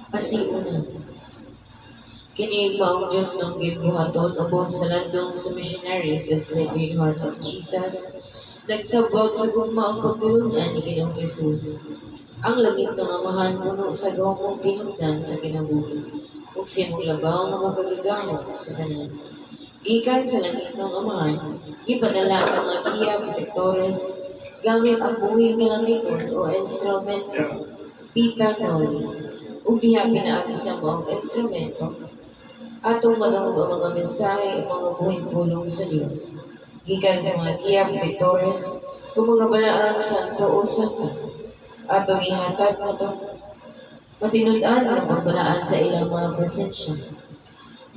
Pasiuna. Kini maong Diyos ng gibuhaton ubos sa landong sa missionaries of Sacred Heart of Jesus. Nagsabot sa gugmaong pagtulungan ni Ginoong Jesus. Ang langit ng Amahan puno sa gawmong tinugdan sa kinabuhi. Ug simong labaw nga makagagamot sa kanan. Gikan sa langit ng Amahan, gipadala ang mga giya protektores gamit ang buhing kalamiton o instrumento, tita noli, ug diha pinaagi sa mga instrumento atong madangog ang mga mensahe o mga buhing pulong sa Dios. Gikan sa mga giya protektores o mga balaang santo o santa, atong ihatag na to matinud-an ng pagbalaan sa ilang mga presensya.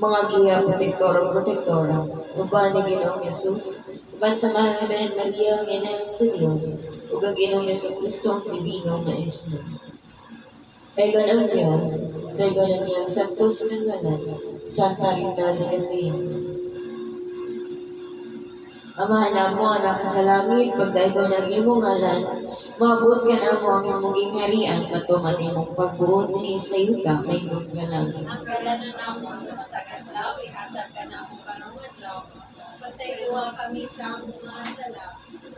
Mga giya protektor o protektora, uban ni Ginoong Jesus, uban sa mahal na Birhen Maria ang ina sa Dios, ug ang Ginoong Jesucristo ang Divino Maestro. Daygon ang Dios, daygon ang iyang santos ng ngalan, Santa Rita de Casillas. Amahan namo anak sa langit, pagdaygon ang imong ngalan, maabot ka na mo ang imong gingharian, matuman imong pagbuot ni sa yuta kay sa langit. Ang kalanan namo sa matag-adlaw, ihatag ka namo karong adlaw. Pasayloa kami sa among mga sala,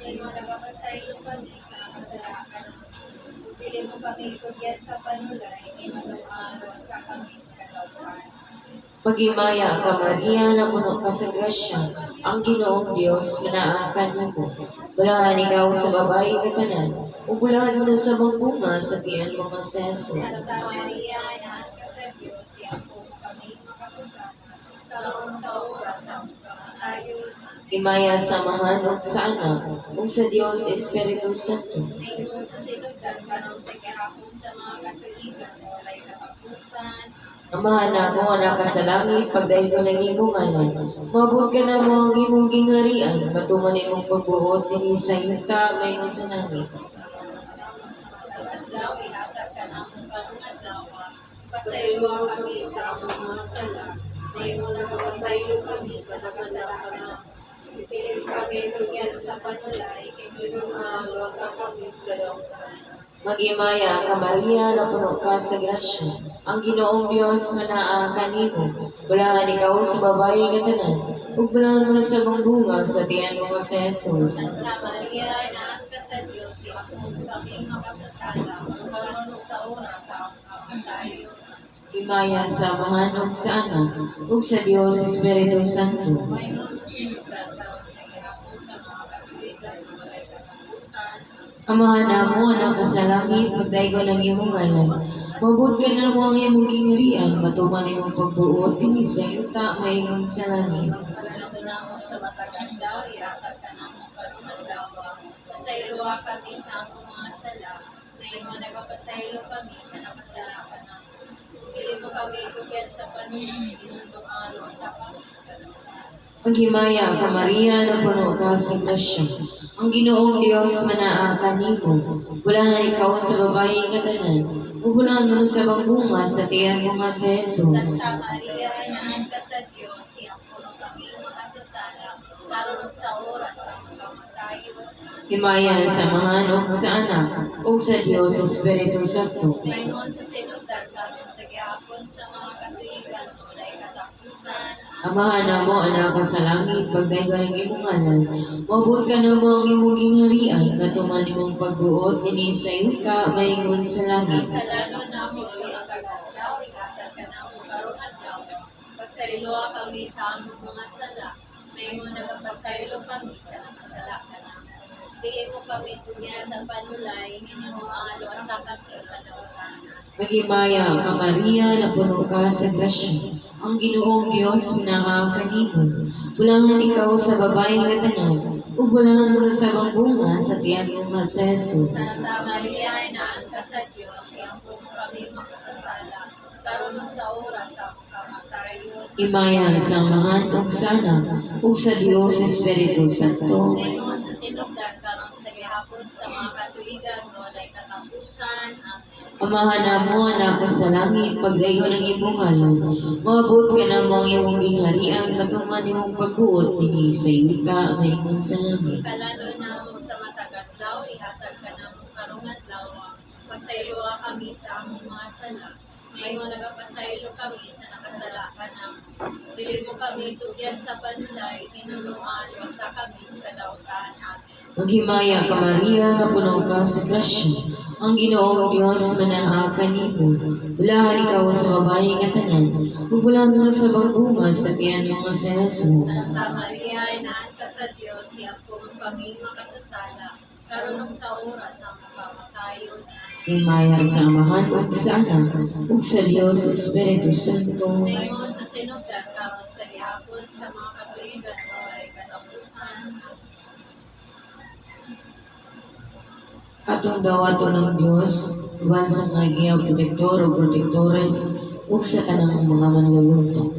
ino nagapasaylo kami sa kasalakan. Dili mo kami kugyan sa panulay, ino sa kami sa kauban. Magimaya ka Maria na puno ka sa grasya, ang Ginoong Dios manaakan nimo. Bulahan ikaw sa babae ka tanan, ug bulahan mo na sa bunga sa tiyan mo sa Jesus. Santa Maria, inahan ka sa Diyos, siya po kami makasasama, karon sa oras ng kamatayon. Imaya samahan ug sa anak, ug sa Dios Espiritu Santo. Mayroon sa sinugdan karon sa kahapon sa mga katuigan, walay katapusan. Amahan namo anak ka sa langit, pagdaygon ang imong ngalan. Maabot ka na mo ang imong gingharian, matuman imong pagbuot dinhi sa yuta mayroon sa langit. Adlaw, ihatag ka namong karong adlaw. Pasayloa kami sa among mga sala. Mayroon nakapasaylo kami sa kasalanan. Ipilit kami tugyan sa panulay, mayroon sa kami sa kalauban. Magimaya ka Maria na puno ka sa grasya, ang Ginoong Dios manaa kanimo. Bulahan ikaw sa babae nga tanan, ug bulahan mo na sa bunga sa tiyan mo sa Jesus. Santa Maria, inahan ka sa Diyos, siya po kami makasasala. Karon sa oras sa kamatayon. Imaya samahan ug sa anak, ug sa Dios Espiritu Santo. Mayroon sa sinugdan karon sa kahapon sa mga katuigan, walay katapusan. Amahan namo anak ka sa langit, pagdaygon ang imong ngalan. Maabot ka na mo ang imong gingharian, matuman imong pagbuot dinhi sa yuta mayroon sa langit. Pagkalado namo sa matag-adlaw, ihatag ka namo karong adlaw. Pasayloa kami sa among mga sala, mayroon nagapasaylo kami sa nakasalakan namo. Dili mo kami tugyan sa panulay, inundong alo sa kami sa kalauban. Maghimaya ka Maria na puno ka sa grasya, ang Ginoong Dios manaa kanimo. Bulahan ikaw sa babae nga tanan, ug bulahan mo sa bunga sa tiyan mo nga sa Jesus. Santa Maria, inahan ka sa Diyos, siya po kami makasasala, karon sa oras sa kamatayon. Himaya samahan ug sa anak, ug sa Dios Espiritu Santo. Mayroon sa sinugdan karon sa gihapon sa mga katuigan, walay katapusan. Amahan namo anak ka sa langit, pagdaygon ang imong ngalan. Maabot ka na mo ang imong gingharian, matuman imong pagbuot dinhi sa yuta mayroon sa langit. Kalano namo sa matag-adlaw, ihatag ka namo karong adlaw. Pasayloa kami sa among mga sala, mayroon nagapasaylo kami sa nakasalakan namo. Dili mo kami tugyan sa panulay, inundong alo sa kami sa kalauban. Maghimaya ka Maria na puno ka sa grasya, ang Ginoong Dios manaa kanimo. Bulahan ikaw sa babae nga tanan, ug bulahan mo na sa bunga sa tiyan mo nga sa Jesus. Santa Maria, inahan ka sa Diyos, siya po kami makasasala, karon sa oras sa kamatayon. Imaya samahan ug sa anak, ug sa Dios Espiritu Santo. Mayroon sa sinugdan karon sa gihapon sa mga katuigan, walay katapusan. Amen. Amahan namo anak ka sa langit, pagdaygon ang imong ngalan. Maabot ka na mo ang imong gingharian, matuman imong pagbuot dinhi sa yuta mayroon sa langit. Kalalo namo sa matag-adlaw, ihatag ka namo karong adlaw. Pasayloa kami sa among mga sala, may mga nagapasaylo kami sa nakasalakan ng dili mo kami tugyan sa panulay, tinulungan o sa kami sa daotan amin. Maghimaya ka Maria, na puno ka sa grasya. Ang Ginoong Diyos manaa kanimo. Bulahan ikaw sa babae nga tanan. Ug mo sa bagbunga sa tiyan mga sa Jesus. Santa Maria, inaan ka sa Diyos, siya po kami makasasala, karon sa oras ang kamatayon. Himaya sa Amahan ug sa Anak ug sa Dios Espiritu Santo. Ngayon sa sinugan, karon sa gihapon sa mga katuigan, o ay katapusan. Atong dawaton ng Dios, uban sa mga giyaw protektor o protektores, ug sa tanang mga manlulunto.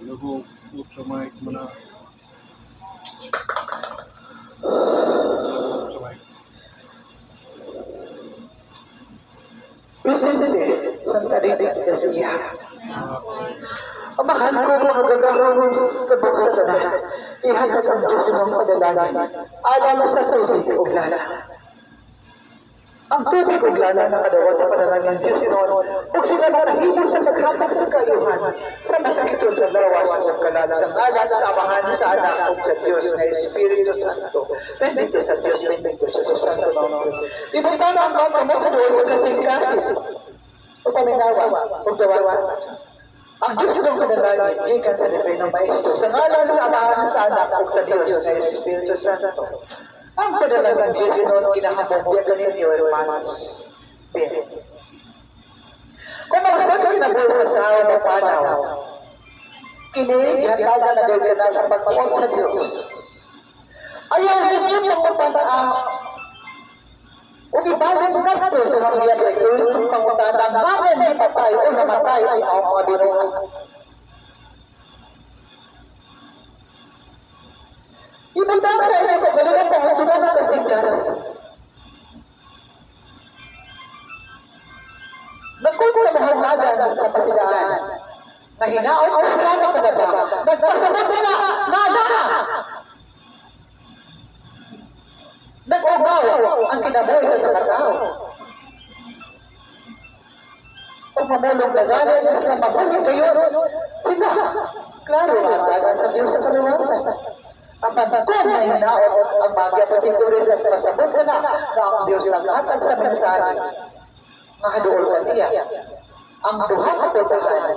Lugo, sa mic mo na. Sa mic. Presente, Santa Rita de Castilla. Amahan ko mga gagawin kabog sa tanan. Ihatag ang Diyos ng padalangin. Alam sa tubig ug lala. Ang tubig ug lala na kadawat sa panalangin ng Diyos noon ug sila nahimo sa paghatag sa kayuhan sa masakitong lawas ug kalala sa ngalan sa Amahan sa Anak ug sa Diyos na Espiritu Santo. Bendito sa Diyos, bendito sa Diyos Santo Nombre. Ibutang ang mga pamatuloy sa kasing-kasing o paminawa o dawawan. Ang Diyos ng panalangin, ikan sa libre ng Maestro, sa ngalan sa Amahan sa Anak ug sa Diyos na Espiritu Santo. Ang panalangin Diyos noon kinahamong biyagan ninyo, hermanos. Bien. Kung magsasabi na buhay sa tao ng panaw, kini ihatagan na gawin na sa pagpapot sa Diyos. Ayaw ninyo yung magpapanaw. Kung ibalik na ito sa mga biyagan ng Diyos, ang pangutana, namin di patay o namatay ay ang mga binuha. Ibutang sa inyo ko, galingan mo ang tunang ng kasing-kasing. Nagkukulamahanagan sa pasidaan na hinaon o sila ng kadaba. Nagpasagot na nada. Nag-ugaw ang kinabuhi sa tao. Kung mamulong na galing, sila mabuhi kayo. Sila, klaro, hatagan sa Diyos sa kaliwasan. Ang pagkakon na hinaon ang bagya patituloy at pasabot na ang Diyos naghatag sa mensahe. Mahaduol ka niya. Ang duha ka puntahan,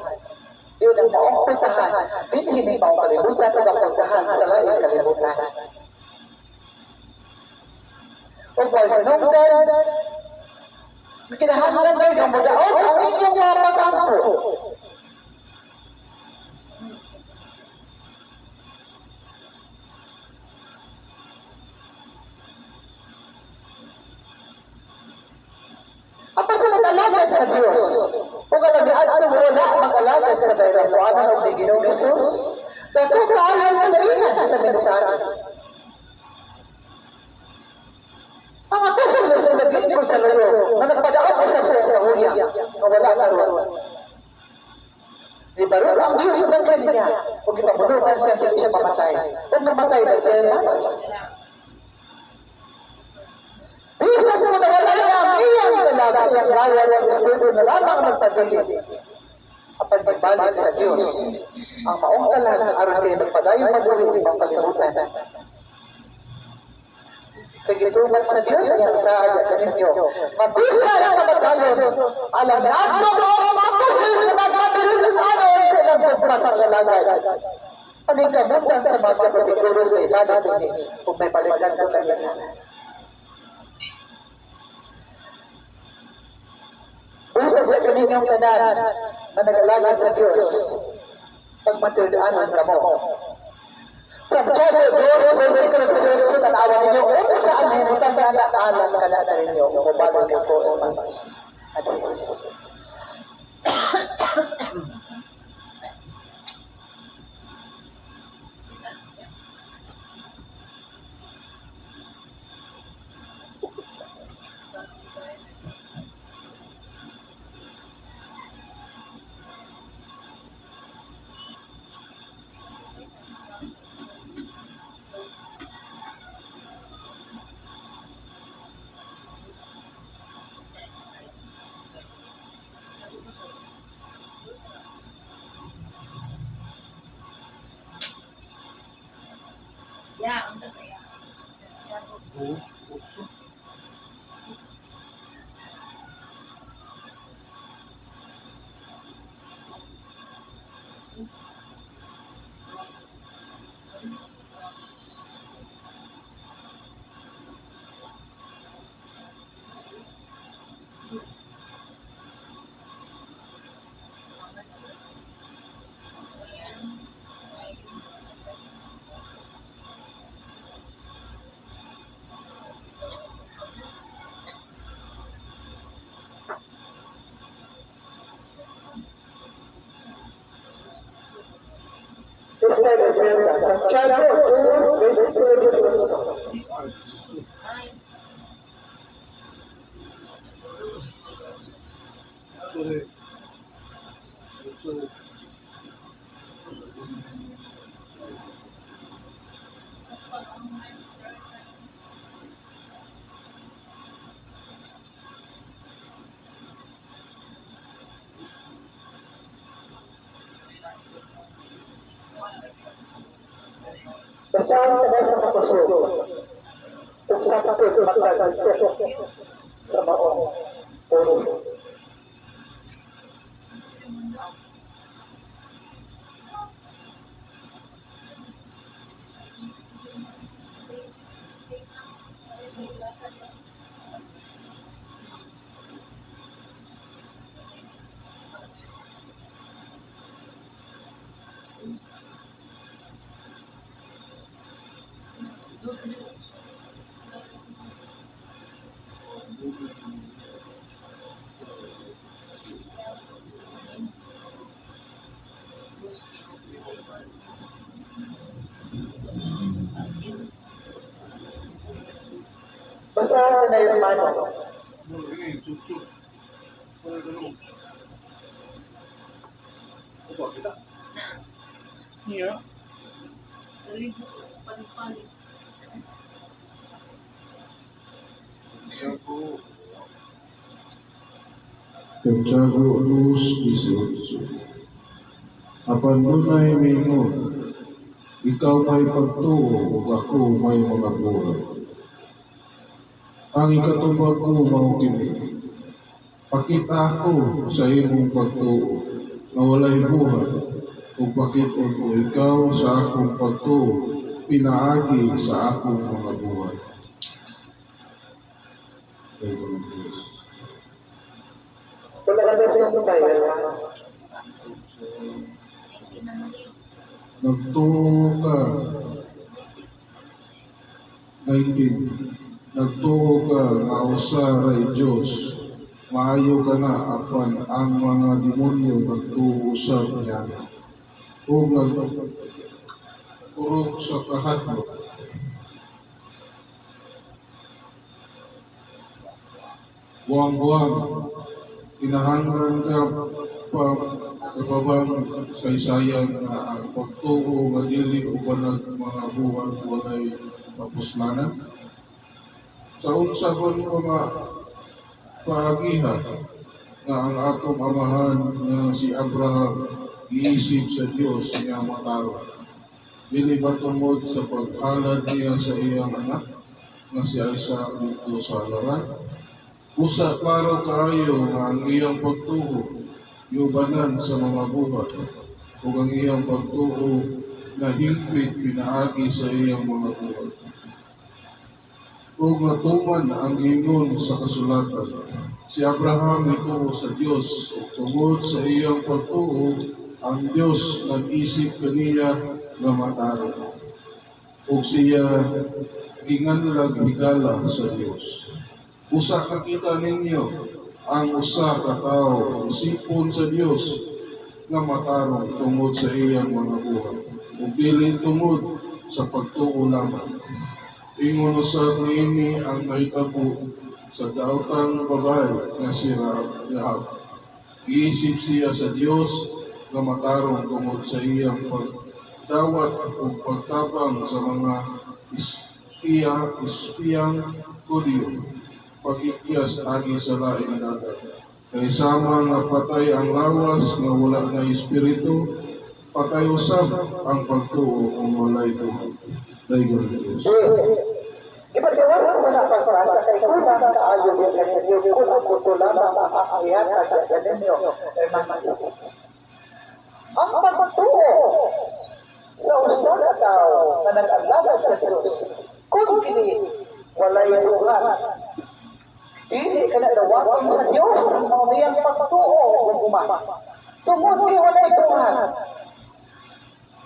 yun ang maong puntahan, hindi maong kalibutan o puntahan sa laing kalibutan. Kung pagkanungdan, kinahanglan kayo ng mudaot ang inyong mapatampo. Apa sa mag-alagad sa Diyos? Kung alagaan ko wala mag-alagad sa bayrapuanan o ni Ginoong Jesus, dito kaalam ko na rin sa mensahe. Ang ako sa laging ko sa lalo, na nagpadaan ko sa hulya, na wala na ron. Di ba ron ang Diyos ng kanya, kung ipamulunan siya, hindi siya mamatay. Kung mamatay na siya, bisa sa mga wala na ang iyang dalaga sa iyang lawa ng Espiritu na lamang magpabilin. Kapag nagbalik sa Diyos, ang maong talang aron kayo nagpadayong mabuhay ibang palimutan. Pagituman sa Diyos, ang saad at ninyo. Mabisa ang kamatayon, alam na at mga mapusis na magpabilin ng ano sa nagpupras ang lalagay. Panikamutan sa mga kapatikulos na ibadat ini kung may palitan ng kanina. Basta sa kaninyong tanan na nag-alagad sa Diyos, pagmatildaanan ka mo. Sa Bible, Diyos, versikulo 18, tanawa ninyo, kung saan hinutan ka na alam ka na ninyo, kung bago niyo po ang mamas. Adios. Puso. Esta representa Santiago 2, versículo 18. Puso. Puso. Basahan ka sa kapuso. Kung sa sakit magkagantok sa maong puro. Basahan ka na yung mano. Ano ini? Puso. Ano ganun? Apa kita? Iya. Santiago. Santiago 2:18. Apan dunay mingon, ikaw may pagtuo ug ako may mga buhay. Ang ikatubag ko mao kini. Pakita ako sa imong pagtuo nga walay buhay ug pakit-on ko ikaw sa akong pagtuo pinaagi sa akong mga buhay. Amen. Kung nakabersyon mo tayo, Nagtuo ka 19. Nagtuo ka nga usa ray Dios. Maayo ka na apan ang mga demonyo nagtuo usab niya. Ug nagpurok sa kahadlok. Buwang-buwang, kinahanglan ka pa kapabang saysayan na ang pagtuo nga dili ubanag mga buwan walay kapuslanan. Sa unsa kon mga paagiha nga ang atong amahan nga si Abraham giisip sa Dios nga mataro. Dili ba tungod sa paghalad niya sa iyang anak nga si Isaac dito sa laran? Usa klaro kaayo nga ang iyang pagtuo yubanan sa mga buhat ug ang iyang pagtuo na hingpit pinaagi sa iyang mga buhat. Ug natuman ang ingon sa kasulatan, si Abraham nituo sa Dios ug tungod sa iyang pagtuo ang Dios nag-isip kaniya nga mataro. Ug siya ginganlag higala sa Dios. Usa kakita ninyo ang usa ka tawo isipon sa Dios nga matarong tungod sa iyang mga buhat ug dili tungod sa pagtuo lamang. Ingon usab niini ang nahitabo sa daotang babae nga si Rahab. Giisip siya sa Dios nga matarong tungod sa iyang pagdawat o pagtabang sa mga espiyang Hudyo. Pag-ikyas agi sa laing dagat. Kay sama nga patay ang lawas nga wala na espiritu, patay usab ang pagtuo kung walay tuo. Daygon Dios. Ipatiwas ko na pagpasa kay kulang kaayo yung kaninyo kung ang puto lamang ang akayat at kaninyo, hermanos. Ang pagpatuo sa usa ka tao na nag-alagad sa Diyos, kung kini walay buhat, dili ka na dawaton sa Diyos ang mauniyang pagpatuo kung umama. Tungod ni walay buhat,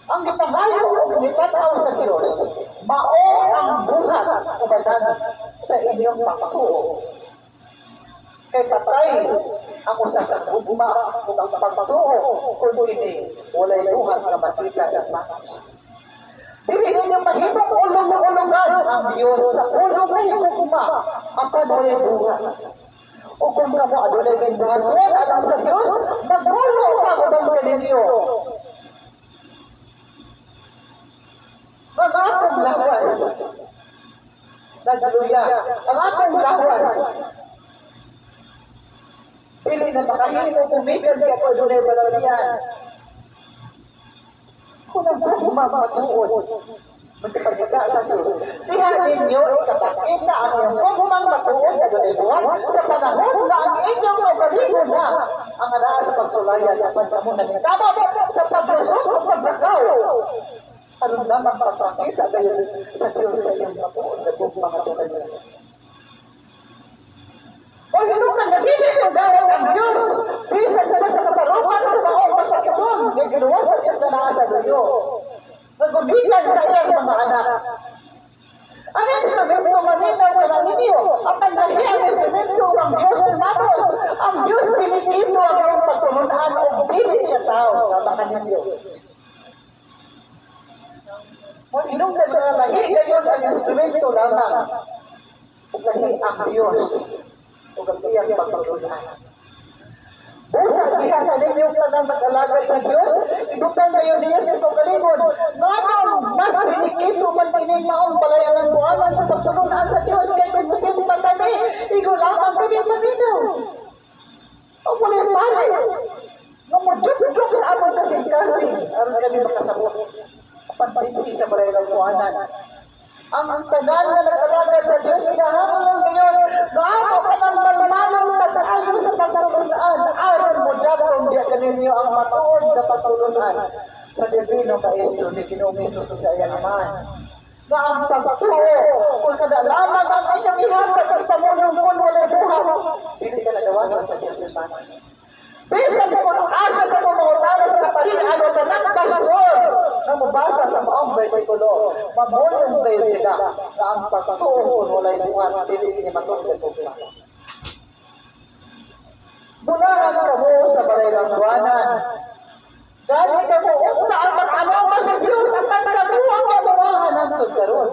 ang ipangayo o itataw sa Diyos, mao ang buhat o badan sa inyong pagpatuo. Kay patay ang usa ka ugma o ang pagpatuo kung kini walay buhat nga makita at makas. Dili ninyo mahimong ulong-ulungan ang Diyos sa ulong na iyong ugma ang walay buhat. O kung kamo adunay may buhat alam sa Diyos, magmulo ka o bang ninyo. Ang atong lawas, nagluya, ang atong lawas, pili na makahilo kumigal ka po doon ay balarian. Kung ang pagmamatuod, magkapagkita sa Diyos, tiyan ninyo ikapakita ang iyong pagmamatuod na doon ay buwan sa panahon na ang inyong nagaligon na ang alaan sa pagsulayan at pagkamunan ng tamot sa paglusot o paglakaw. Ano naman papakita kayo sa Diyos sa iyong mapuon na kung mga tukanin. O yun ang nagiging yung gawin ng Diyos. Bisan ka sa katarupan sa maong masakitong. May ginawa sa Diyos na nasa duyo. Nagbubigan sa iyong mga anak. Ang instrumento maninaw ka ng inyo. Ang pandahi ang instrumento ng Diyos hermanos. Ang Diyos pinikito ang iyong pagtulunan o dili siya tao. Baka ninyo. Kung inong na siya lahi, gayon ang instrumento lamang. Kung lahi ang Diyos, o kapiyang pagpaglunan. Busa, dihan na ninyong tanang mag-alagad sa Diyos, ibutan kayo niya sa itong kalimod. Ngayon, mas pinikito man pining maong palayanan buwanan sa pagtulunan sa Diyos, kaya kung musimpan kami, igo lamang kami maninaw. O muli pali, namuduk-duk sa among kasing-kasing, aron kami makasabot. Pagpapiti sa balayang buwanan. Ang tanan na nagkalagad sa Diyos, inahamon lang ngayon, naamo ka ng manmalong tataayo sa pagtulunan, aron mo dapong diya kaninyo ang matuod na pagtulunan sa Divino Maestro ni Ginoong Hesus sa iya naman. Na ang pagtuo, kung kada lamang ang inyong ihatag ang pamulong kung walay buhat, hindi ka nagawanan sa Diyos hermanos. Bisan mo kung asa ka mo mawala sa kaparihan o tanang pastor na mabasa sa maong versikulo, mamulong kayo sila na ang pagtuo kung walay buhat, hindi matulad ko sila. Bulaan ka mo sa balayang buwanan. Dahil ka mo, una ang mag-amaw sa Diyos at nagkabuang kabawahan ang tugkaroon.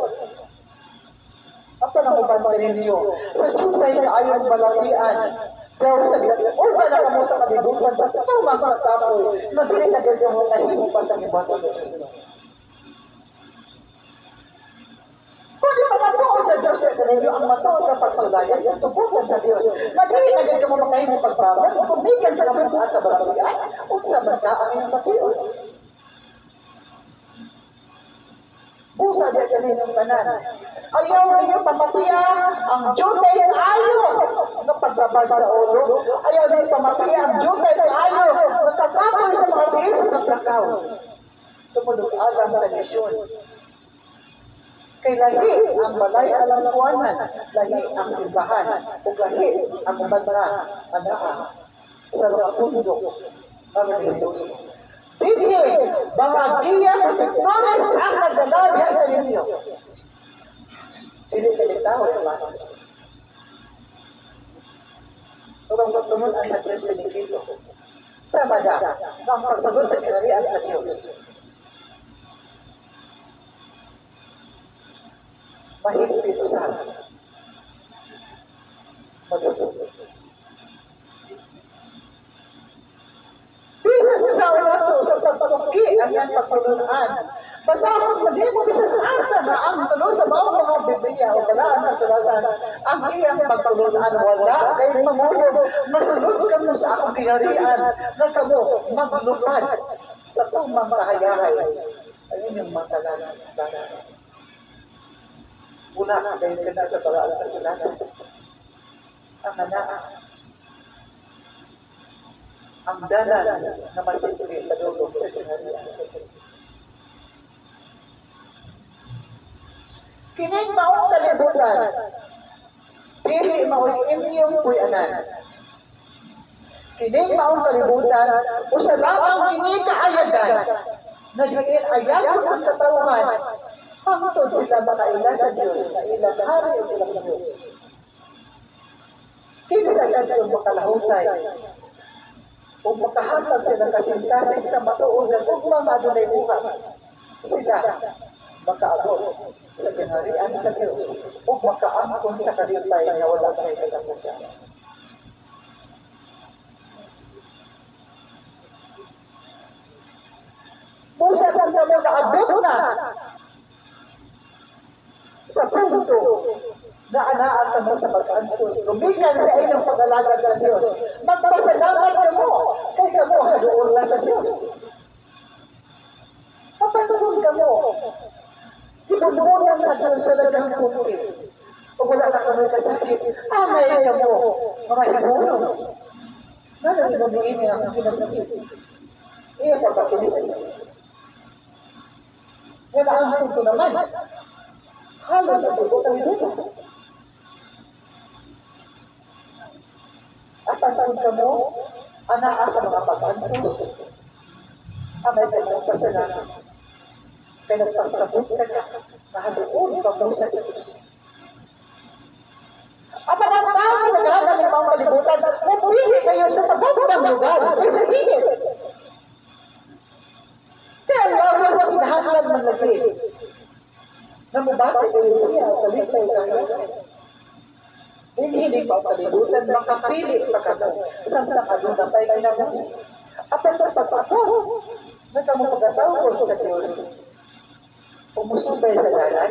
Apa na mo ba ninyo? Sa Diyutay na ayaw balakian. Kaya sa bilang, uba na mo sa kalibutan sa tumang pagkapoy. Mabili na ganyan mo nahimo pa sa ibato ng Diyos. Kung di pa matuod sa Diyos na ninyo, ang matuod na pagsulayan, yung tubukan sa Diyos. Mabili na ganyan mo makahimo pagbaban, kumikan sa kabutan sa balakian, o sa banda ang iyong matiod. Busa dyan kaninyong tanan. Ayaw ninyo pamatiya ang jutay kaayo na pagbabag sa ulo. Ayaw ninyo pamatiya ang jutay kaayo na tatapoy sa mga tiis ng plakaw. Tumulog alam sa misyon. Kay lahi ang balay alam kuwanan, lahi ang simbahan, o lahi ang banda, anaha, sa mga pundo, ang Diyos. Hindi, bahagia protectores ang nagdalabi ang ninyo. Hindi kalitaw sa manos. Turang pagtumun ang nag-tres pinikito. Sama na ang pagsagot sa kinarian sa Diyos. Mahigpit ito sa akin. Mag-isulit. Bisan sa ulo sa pagpatuki ang iyang pagtulunan. Basahon mo di mo bisan asa na ang tulo sa mga Biblia o wala na sulatan ang iyang pagtulunan wala kay mamulog masunod ka mo sa akong kinarian na kamo maglupad sa tumang kahayahay ang inyong mga tanan. Una, dahil ka na sa paraan kasalanan. Ang anak, ang dalan na masikli sa loob sa kinarian sa Diyos. Kining maong kalibutan, pili maong inyong puyanan. Kining maong kalibutan, usa lamang kini kaayagan, na diin ayagon ang katawhan, hangtod sila makaila sa Diyos, na ilang hari o ilang Diyos. Kinsa kadtong makalahutay, o makahatag silang kasing-kasing sa matuon ng ugma madunay buhat, sila makaabot sa kinarian sa Diyos o makaangkon sa kalipay na wala kay katapusan. Musa lang kami naabot na sa punto na anaan ka mo sa pag-antos, lumigan sa inyong pag-alagad sa Diyos. Magpasalamat ka mo, kay ka mo haluon na sa Diyos. Papatunod ka mo, ipununan sa Diyos sa lagang puti. O wala na kami kasakit, amay ka mo, mga hibuno. Nalagin mo din niya ang pinagkakit. Iya ka ba sa Diyos? Wala ang punto naman. Halos sa tubo kami dito. At pagtawid ka mo, anaa sa mga pag-antos. Amay ka ng kasalanan. Kaya nagpasabot ka na, nahaluon ka mo sa Diyos. At ang tao na naghahanap ng mga kalibutan, mapili kayo sa tabang ng lugar, ay sa hinit. Kaya lalo sa pinahanap man lagi. Namubati kayo siya, kalitay kayo. Hindi pa kalibutan, makapili pa ka mo. Samtang adunapay ka na mo. At ang sa pagpapot, nagkamupagataw sa Diyos. Umusubay sa dalan,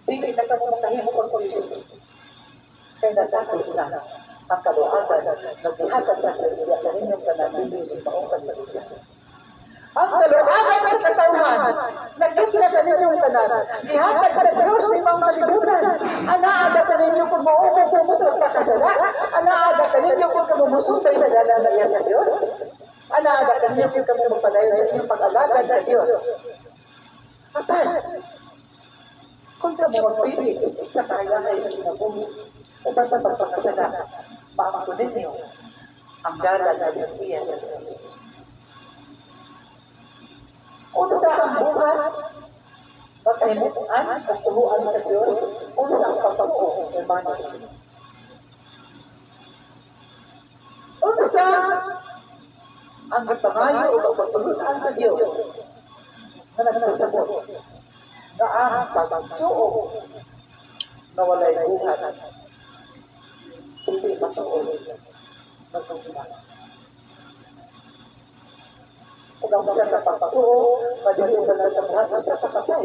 hindi na kamo makahimo pang kulitin. Kaya natakos na ang kaluagan, naghihatag sa Diyos, kaya na ninyong kananili ng maong kalibutan. Ang kaluagan sa katawhan, nagkikita ka ninyong kanan, ihatag sa Diyos ng mga kalibutan. Anaada ka ninyo kung maupo mo sa pagkasala, anaada ka ninyo kung kamumusubay sa dalan na iya sa Diyos, anaada ka ninyo kung kami magpadayo sa inyong pag-alagad sa Diyos. Apan, kung ka mo magpili sa kaya kayo sa kinabuhi, upang sa pagpakasala, maakakunin niyo ang dalan na iya sa Diyos. Unsa ang buhat, pagkahimutan at tubuan sa Diyos, unsa ang pagpagpuong hermanos. Unsa ang magpangayo o pagpagpunan sa Diyos na nagpasabot na ang pagpagtuo na walay buhat, hindi matuon nagpagpunan. Kung ang isa na pagpatuo, madalitan na sa buhat sa kapatay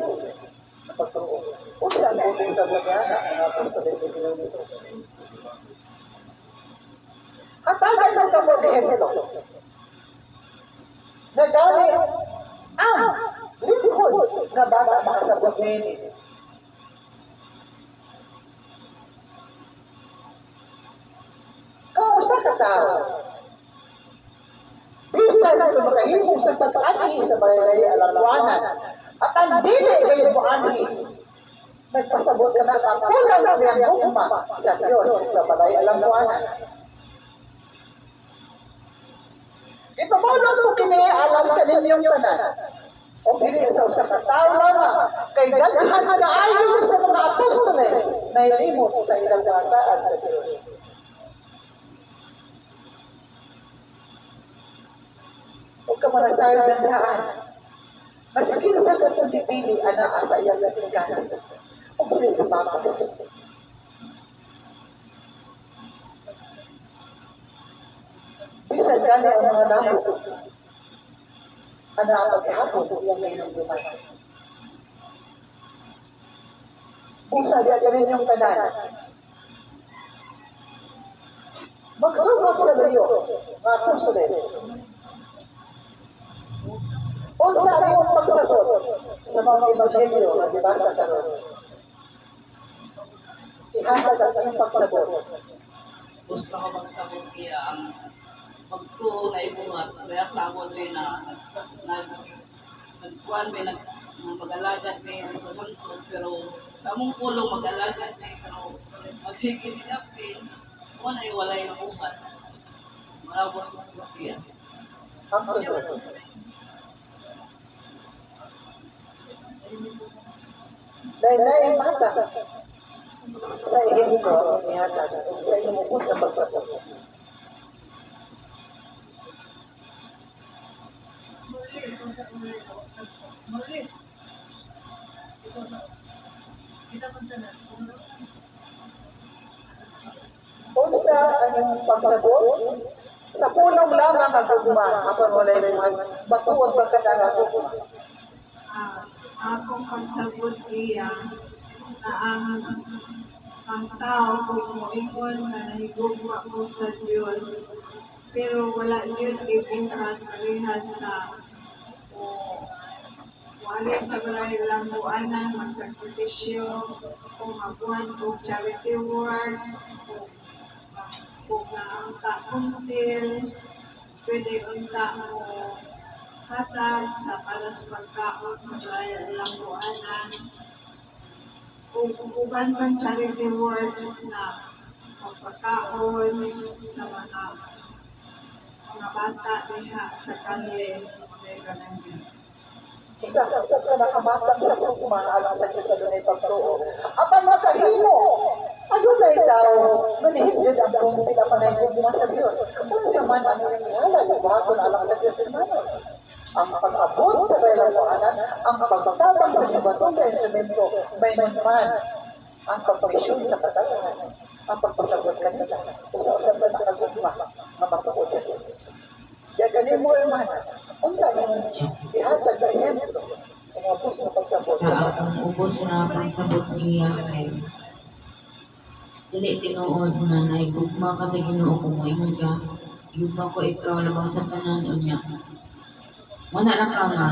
na pagtuo. Kung saan buting sa buhat ang apostoles ni Jesus. At tagay ng kamulihin ito, nagali ang lingkod na bata makasabot nini. Kung sa katao, bisa na makahimong sa pag-ani sa balay alangwanan at ang dili kayo mo-ani, nagpasabot ka na ang kulang na niyang hukma sa Diyos sa balay alangwanan. Ipamulong mo kini alam ka ninyong tanan. O pili sa usa ka tawo lamang kay daghan kaayo sa mga apostoles na ilimot sa ilang kasaan sa Diyos. Huwag ka manasayang gandaan. Masikil sa katong dipili, anak sa iyang kasing-kasing. Huwag ka rin lumakas. Bisan gani ang mga namo. Anak ang paghapon, iyang mayroong lumakas. Busa diya ganin yung tanan. Magsugod sa layo, mga apostoles. Unsa ang iyong pagsagot sa mga ebanghelyo na dibasa karon? Ihatag ang iyong pagsabot. Gusto ko magsabot kaya ang pagtuo na ibuhat kaya sa amon rin na nagkuhan may mag-alagad may tumunod pero sa among pulong mag-alagad may pero magsigit ni Daksin wala ay walay na buhat marabos ko sa bakiya. Ang sunod. Dahil mata sa iyong ko ang ihatag sa iyong ubos na pagsabot. Unsa ang iyong pagsabot? Sa punong lamang ang gugma, apan walay batuon pagkatang ang gugma. Akong pagsabot iya na ang tao kung moingon na nahigugma ko sa Diyos pero wala yun ibuhat parehas sa wala sa balay lang buanan magsakripisyo kung magbuhan kung charity works kung naangka kuntil pwede unta mo hatag sa palas pagkaon sa balay lang buanan kung uban man charity works na magpakaon sa mga bata diha sa kalye mga ganun din. Isa ka nakamatang sa gugma alang sa Diyos sa dunay pagtuo. Apan makahimo, adunay tao, manihid yun ang kung pinapanay gugma sa Diyos. Kung sa man ang iyong buhaton alang sa Diyos hermanos. Ang pag-abot sa bayang buhanan, ang pagbatabang sa ibatong sa instrumento, may man ang pagpamisyon sa katanungan, ang pagpasagot kanila, usa-usap na nakagugma, na matuod sa Diyos. Kaya ganin mo hermana, kung saan yung ihatag na ehemplo, ang ubos na pagsabot. Sa akong ubos na pagsabot niya kay dili tinuod na naigugma ka sa Ginoo kung moingon ka igugma ko ikaw labang sa tanan unya wala ra ka nga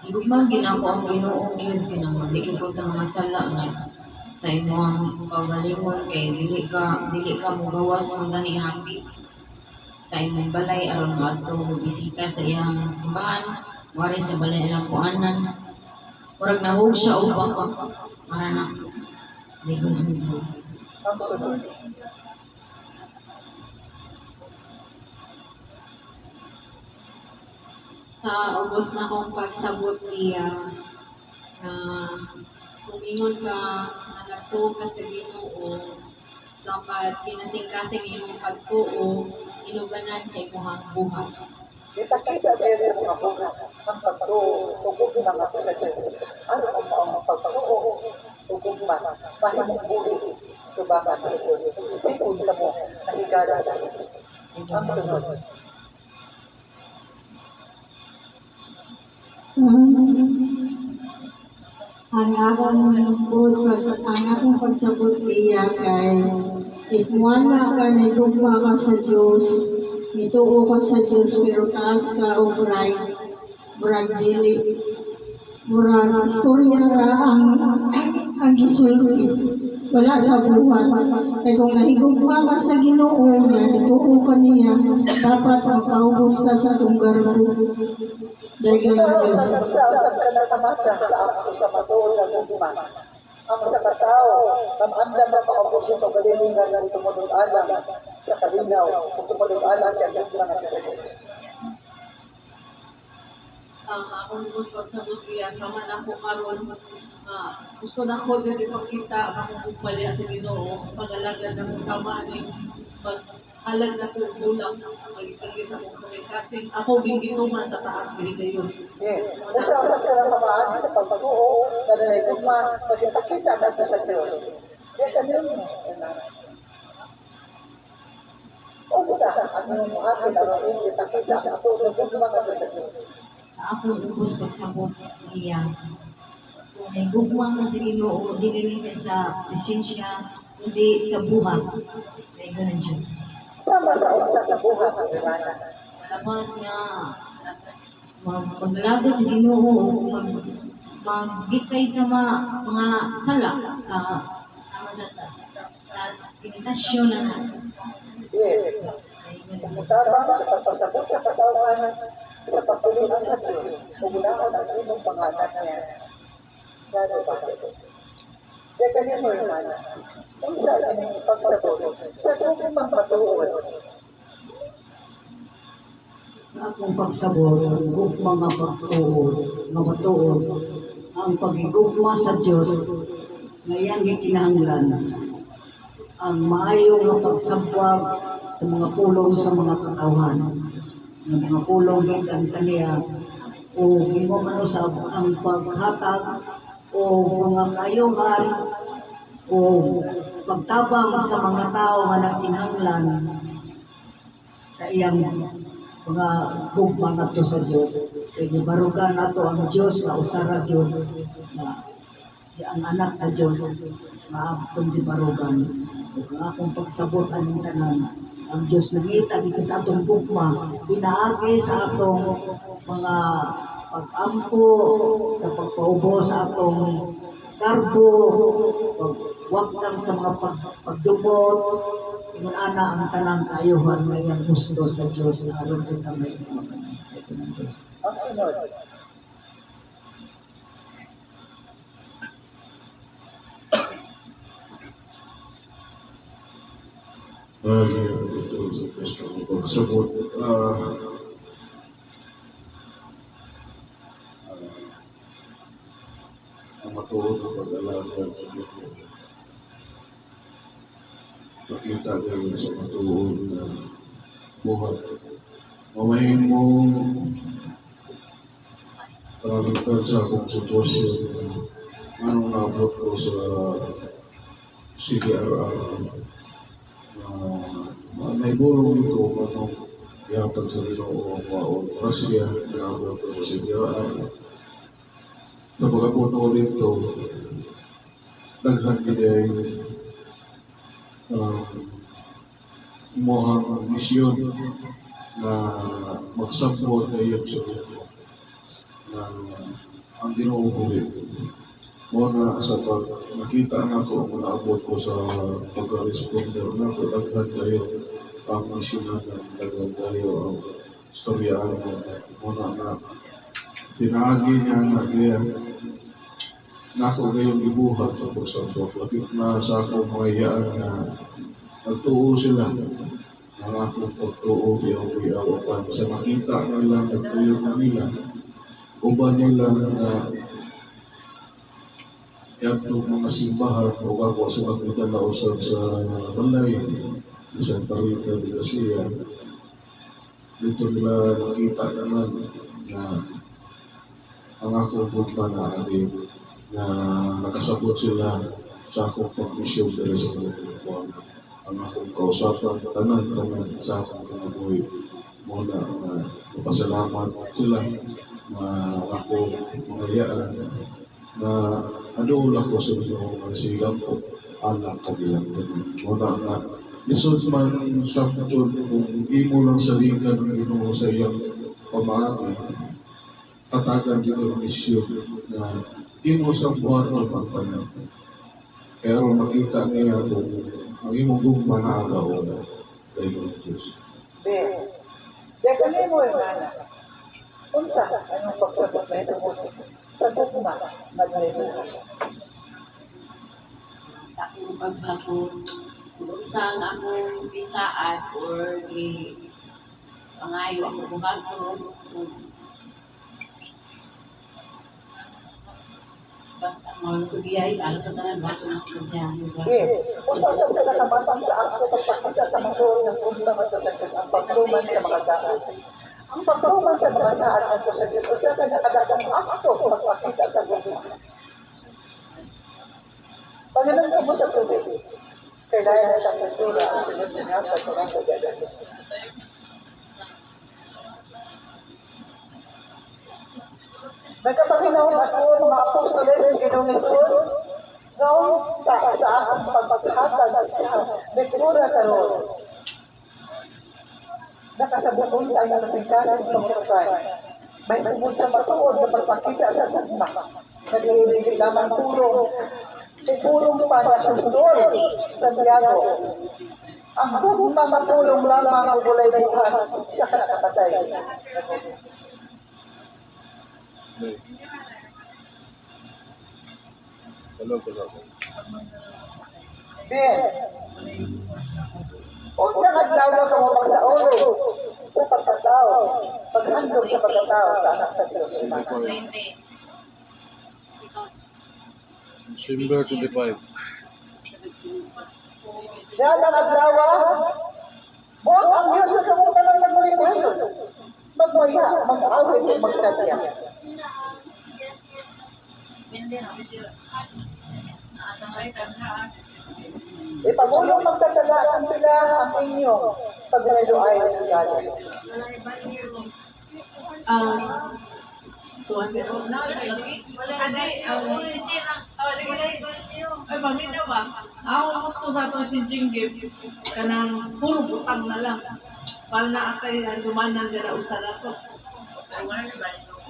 igugma ginako ang Ginoo gyud kinamalik ko sa mga sala niya sa imong kaugalingon kay dili ka mogawas ng gani happy sa imong balay aron moadto bisita sa iyang simbahan wari sa balay ilang kuanan murag nahug siya og baka maranak ligon ang Diyos. Ang sunod. Sa ubos na kong pagsabot niya na kung ingon ka na nagtuo ka sa Ginoo dapat kinasing-kasing imong pagtuo inubanan sa imong buhat. Kita tayo sa mga buga, ang pagtuo, tugog na nga sa Diyos. Ano ang pagtuo, tugog man, mahimong buhay, tubakan sa Diyos. Isipon ka mo, nahigala sa Diyos. Ang sunod. Ang akong pagsabot iya kay if wala ka nagugma ka sa Diyos, mituo ka sa Diyos pero taas ka o brag dili. Murag istorya ra ang gisulti. Wala sa buhat. Kaya kung nahigugma ka sa Ginoo niya, mituo ka niya, dapat magpaubos ka sa tunggarbo. Dahil ka ng Diyos. Usap ka na kamata sa ako sa matuon na gugma. Ang sa katao, kamandam na pakapos yung pagalilingan ng tumulong alam sa kalinaw, kung tumulong alam siya gugma na sa Diyos. Akong gusto sa Butria, sama na ko karon gusto na ko din ipakita ang akong pagpalya sa Ginoo, pag-alagad na ko sama ni pag-halag na ko bulang mag-ipagli sa kong kasing ako ginggituman sa taas gini kayo. Usap ka ng kamaan sa pagpatuo, na nalagugma, magipakita na sa Diyos. Kaya kanil mo, umpisa, ang iyong mga akin, ang iyong ipakita, ang pagpagugma ka sa Diyos. Ako ubos pagsabot niya. Kung may gugma ka sa Ginoo, di rin ka sa presensya, kundi sa buhat. May ganun Diyos. Sama sa unsa sa buhat ng Imana. Dapat nga maglaga sa Ginoo, maggikay sa mga sala sa Limitasyon na nga. Yes. Mutabang sa pagpasabot sa katawan sa pagtulungan sa Diyos, pugulangan ang imong pangalan niya. Gano'n pa ito. Kaya kanina mo naman, kung saan ang pagsabot sa tubig mang matuon. Sa akong pagsabot, gugma nga pagtuon, nga matuon, ang pagigugma sa Diyos, ngayang gikinahanglan, ang maayong nga pagsabwag sa mga pulong sa mga katawhan, ng mga pulong gikan kaniya, o gimo manusab ang paghatag o mga kayuhan o pagtabang sa mga tao nga nagkinahanglan sa iyang mga gugma nato sa Diyos. Kaya gibarugan nato ang Diyos na usara gyud na siya ang anak sa Diyos na atong gibarugan. Ug ang akong pagsabot ang tanan, ang Diyos nangita isa sa atong gugma, pinaagi sa atong mga pag-ampo, sa pagpaubo sa atong karbo, pagwagtang sa mga pagdumot, ingon ana ang tanang kaayuhan ngayang gusto sa Diyos na aron kita may ito ng Diyos. Ang sunod, Ito sa question ng pagsabot. Ang matuod ng pag-alaga pakita kayo sa matuod na buhat. Mamayin mo paramitan sa akong sitwasyon anong nabot ko sa CDRR. May bulong ko anong yapag sa Ginoo o Russia, nabot ko sa CDRR. Sa pagkapuno rito, daghan nila mohang misyon na magsabot na iyong sa na ang dinuulit. Muna sa pag nakita na ko, naabot ko sa pagka-responder na ko, daghan kayo ang misyonan ng daghan kayo ang storyaan mo. Muna na tinaagi niya na kaya nako ngayong ibuhat sa pagsabot. Lapit na sa akong mga iyaan na nagtuo sila ng akong pagtuo tiyaw-tiyaw sa makita nila nagtuyo na nila uban nila na yaptong mga simbahan o ako sa magdalausap sa balay sa Santa Rita de Garcia. Dito nila nakita naman na ang akong pagpa na alim na nakasabot sila sa akong pag-misyon dahil sa pagpupuan. Ang akong kausapan, tanan sa akong panabuhi. Muna na mapasalamat sila na ako mga iyaan na adool ako sa mga silang ko anak kabilang. Muna na lisod man sa putol kung imo lang saligan ng Ginoo sa iyang pamaagi. Katagan din ang misyon na imo sa buwan o pagpanag. Pero makita niya kung ang imong gugma na agaw na dahil ng Diyos. Kaya mo yung nana. Kung sa anong pagsabot na ito mo sa gugma, magre-relax. Sa akong pagsabot, kung saan akong bisaan or pangayo ang buhat ko, ang tubiyay, para sa tanan, bato na ako siya. Kung saan ka nakamatang sa ako pagpakita sa mga ng gugma at sa Diyos, ang pagruman sa mga saan. Ang pagruman sa mga saan at sa Diyos, o siya ka nakadagang ako pagpakita sa gugma. Pagkalang mo sa tubig, kailangan na siyang kultura ang sunod niya sa mga kagagalit. Nagkapaginawin ako mga apostoles ng Ginoong Jesus noong sa akong pagpaghatag sa Bekura karon. Nakasabukon tayo ng kasingkasan ng pagpapay. May tubod sa matuod na pagpakita sa gugma. Nag-iibig lamang puro Ipulong pa na Apostol Santiago. Ang gugma mapulong lamang ang gulay buhat sa kanakapatay. Hello, hello. Ben, unsa adlaw ka mo magsaolo sa pagkatao, paghandog sa pagkatao sa anak sa Diyos. December 25. Yan ang adlaw, buot ang Diyos sa kamutan ng magmalimuhin. Magmaya, mag-awit, magsadya. Ipagulong magtataga ang pila ang inyong pagredoay ng gano'n. Ay, pamilya ba? Ako gusto sa ito si Jinggip, kanang puro butang na lang. Para na atay ang dumanan ka na usan ako.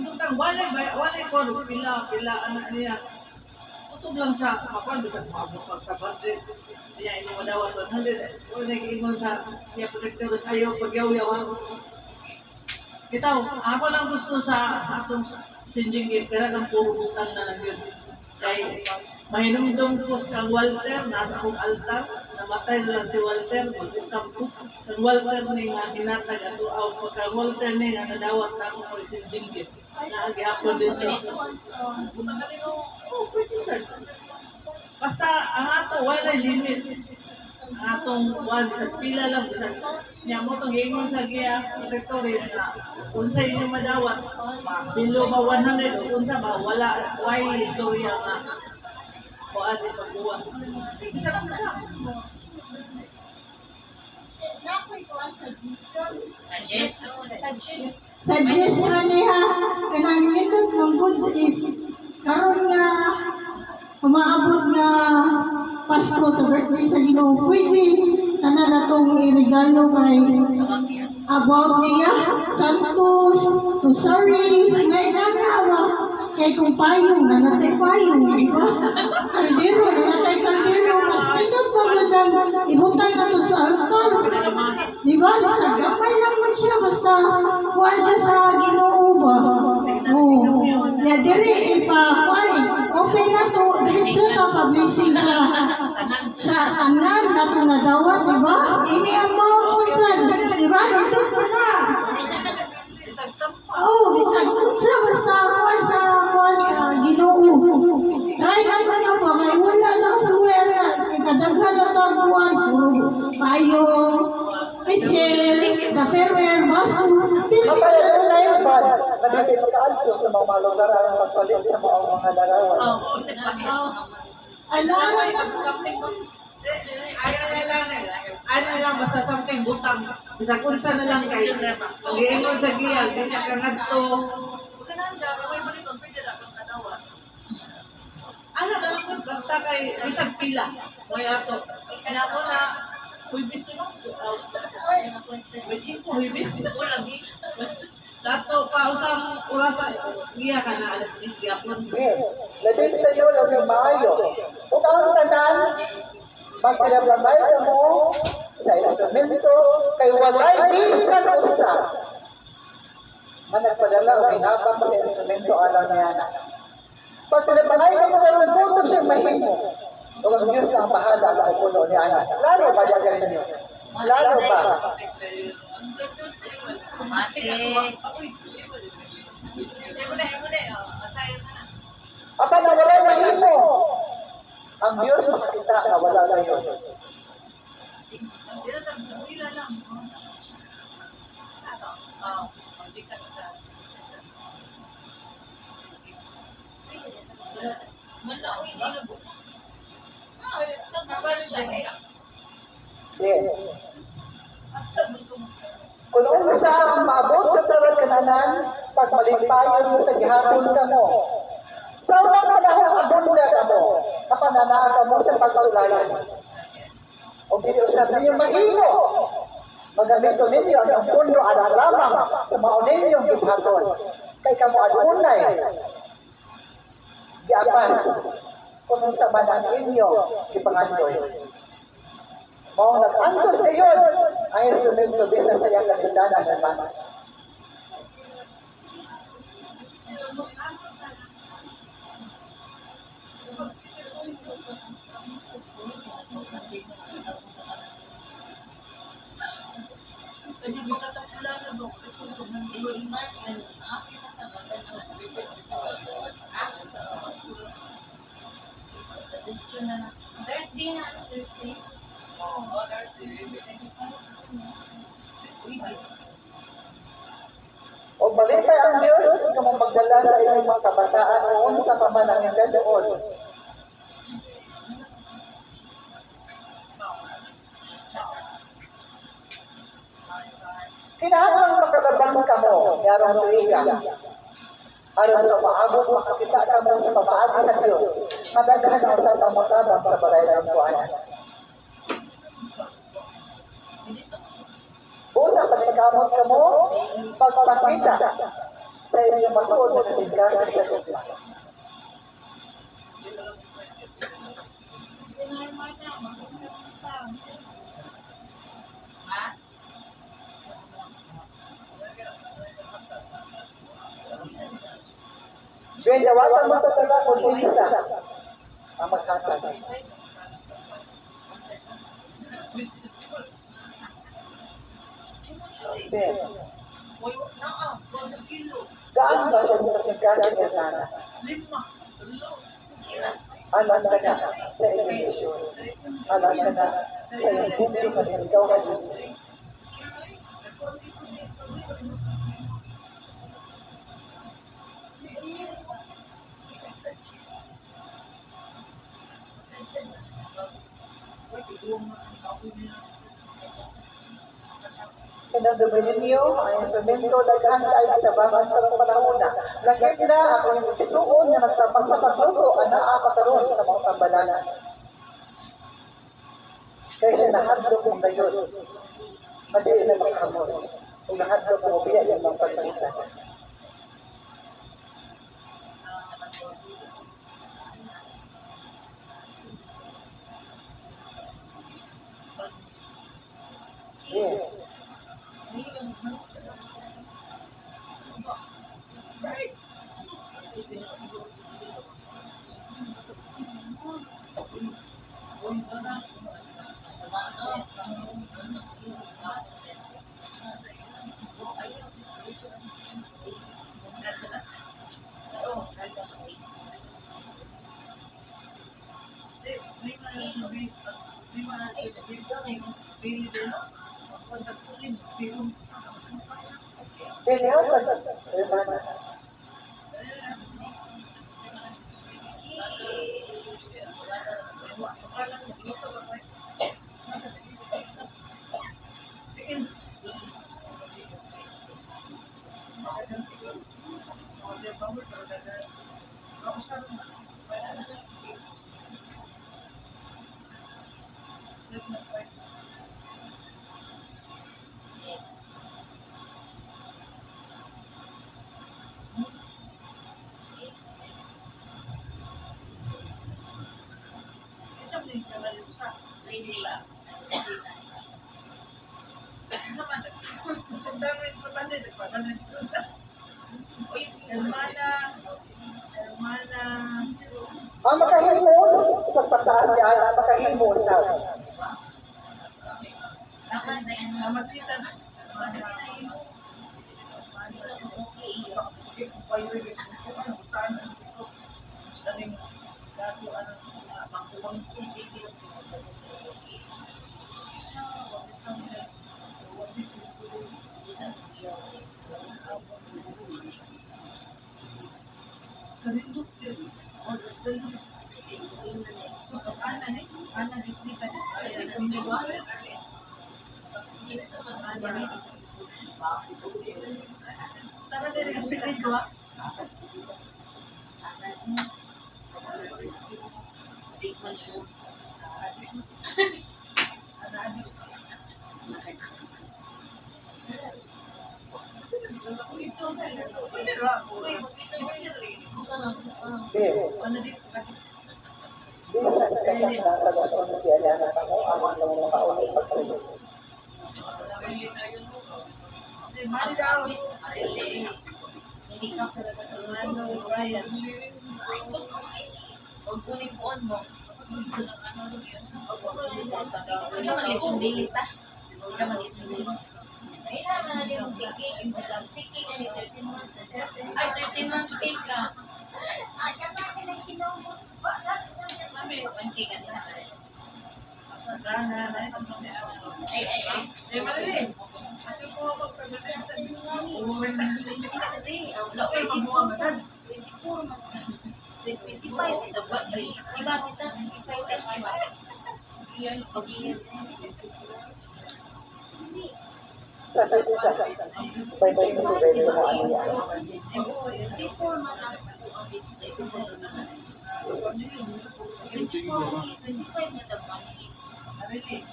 Butang, walay ko, pila, anak niya. Tutog lang sa kapan, bisag maabot pagkabante. Kaya ino madawat 100. Kung nag-iingon sa niya protectors, ayaw pagyaw-yaw ako. Itaw, ako lang gusto sa atong Sinjinggip, kaya ng puro butang na lang yun. Kaya mahinumdum ko kang Walter, nasa akong altar, namatay na lang si Walter, mag-ukam ko. Kang Walter ni nga hinatag at uaw, pagka Walter ni nga nadawat na ako ko Sinjinggip. Naagihapon din ito. Pwede sir. Basta ang ato, walay limit. Ang atong one, bisag pila lang, bisag niya mo itong ingon sa Gia Protectores na unsa inyo madawat, below ba 100 o unsa ba, wala, why istorya nga kuan di pagbuwa. Isa lang siya. Suggest na niya, kanang nindot ng good gift. Karon nga, umaabot nga Pasko sa birthday sa Ginoo. Pwede, tanan na itong irigalo kay about niya, Santos, Rosary, ngay nanawa. Kay kung payong, nanatay payong, di ba? Kaldero, nanatay kaldero. Mas isot magandang ibutan na to sa altar. Di ba? Sa gamay lang man siya, basta kuhan siya sa Ginoo ba? Oo. Ya, diri, ipa-kuhan, open na to, diretso na pa-blessing sa tanan na to nadawat, di ba? Ini ang mga kusan, di ba? Nandun pa na. Oh, bisag unsa basta kuan sa Ginoo. Try na ko na ba kay wala na suwera. Kay kadaghan na tag kuan puro payo, pichel, tupperware, baso. Mapalala na yun ba? Madali pagkaadto sa mga lugar ang pagpalit sa mga larawan. Alaran na Something good. Ano lang, basta something butang. Bisa kunsa na lang kayo. Mag-iingon sa Gia, ganyan kang adto. Ano na lang, basta kay bisag pila. May ato. Kaya mo na, huibis nyo. May chingko, huibis. Dato pa usang orasa, Gia ka na alas 10 yapon. Labi sa iyo, labi maayo. Kung ang tanan, magpilablamay ka mo sa instrumento, kay walay bisan usa. Managpadala o ginabang sa instrumento alam niya na. Pag tinapangay ka mo ng nagbutok siyang mahimo, o ang Diyos na ang bahala na puno ni anak. Lalo ba yagan ninyo? Lalo ba? Apa na wala mahimo? Ang Diyos makakita na wala kayo. Kung unsa ang maabot sa tarot kananan, pagmalipayon mo sa gihapon ka mo. Sa unang panahon, abunda ka mo, kapananaan ka mo sa pagsulayan. O biniusap ninyo mahino, magamito ninyo ang pundo at lamang sa maunin ninyong gibhaton. Kay kamo adunay, giapas, kung sa manang inyo, ipangandoy. Mao nag-antos kayon ang instrumento bisan sa iyang kalindanan ng manas. Thursday na, Thursday. O balipay ang Diyos, kung magdala sa inyong mga kabataan noon sa pamanangin doon. Kinahanglang makalabang ka mo, yarong tuwiga. Aron sa maabot, makakita ka mo sa pamaagi sa Diyos. Madaghan ang sa pamutabang sa balay ng kuhanan. Una, pagkakamot ka mo, pagpapakita sa inyong masuod na kasigkasan sa tukla. Biyawatan mo talaga kung isa ang magkatag. Ben, gaano ba siya mga kasigkasan ng nana? Alam ka na sa education. Alam ka na sa education na ikaw ka dito. Kinagabayin niyo ang instrumento daghan kayo kitabangan sa panahon na. Lagyan na ako yung isuon na nagtapang sa pagluto ang naapataron sa mga tambalanan. Kaya siya nahadlok ng gayon. Madali na maghamos. Kung nahadlok ng ubiya yung mga pagpalitan. Yeah. Pwede ako hermana. Ang makahimo sa pagpataas niya ay makahimo sa Hindi ka talaga sa ano, Brian. Huwag kunin-kuon mo. Hindi ka mag-lechon daily ta. Hindi ka mag-lechon daily. Kailangan na yung tiking, tiking na ni 13 months. Ay, 13 months pay ka. Mami, Pag-pay ka nila. sana na Ay. Eh, Marilyn. Ano po magpagdala sa inyo nga? Umuwi na Wala, uy, mabuha masad. 24 months. 25. Diba kita? 25 ka pa. Iyan, pag-iyan. Sa pizza, by the time to ready na ano yan. 24 months ang 25 na tapuan. Marilyn.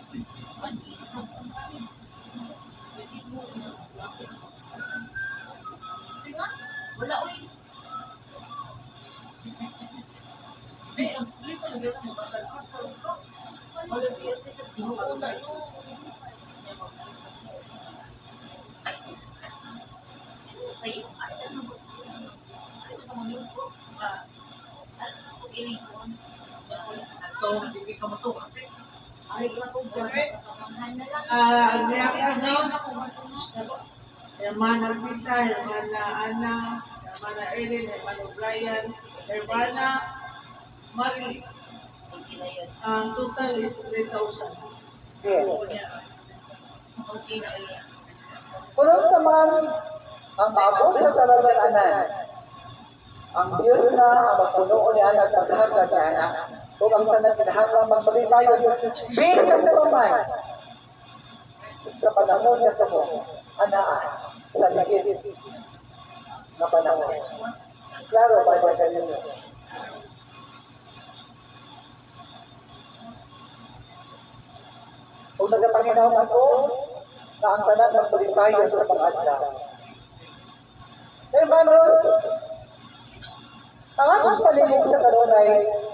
Wala, uy. Eh, ang tuloy pa yung gano'n makasal-kasal. Wala, uy. Sa tinuuna, no. Sa'yo, ano ba? Ano ba naman ko? Ano ba giling ko? Ito, hindi ka matuwa. Ay, ako ba? Ang reaction daw, Hermana Sita, Hermana Ana, Hermana Erin, Hermana Brian, Hermana Marie. Ang total is 3,000. Yes. Okay na ulit. Puno sa man ang maabot sa talaganan. Ang Diyos na ang magpuno ni anak ng hagad na anak. Kung ang tanang pinahanglang magpalibayo sa bisa sa paman. Sa panahon na sa mo, anaan, sa ligid na panahon. Klaro ba ba kanino? Kung nagapanginaw ako, na ang tanan ng palibayo sa mga adlaw. Hermanos, ang akong palimog sa karon ay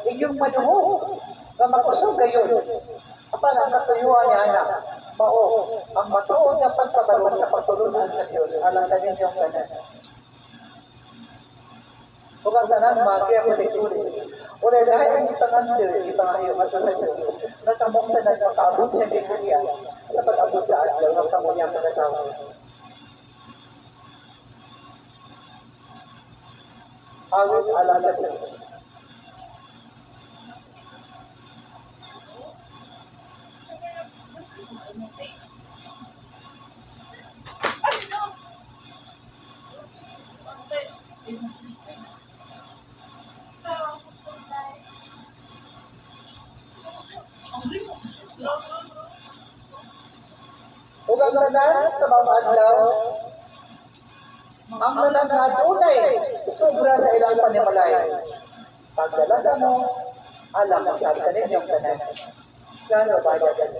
inyong manuho na makusog gayon. Apan ang katuyuan niya anak, mao, ang matuod na pagkabaron sa pagtulunan sa Diyos, alang kanin yung tanan. Kung ang tanan, magkaya ko titulis. Wala dahil ang ipangantil, ipangayo at sa Diyos, natamong tanan makaabot sa Biblia, sa pag-abot sa adlaw, ng tamunyang pagkatawag. Awit ala sa Diyos. Ug ang tanan sa mga adlaw, ang tanan tunay sobra sa ilang panimalay. Pagdalaga mo, alam mo sa kaninyong tanan. Klaro ba yan?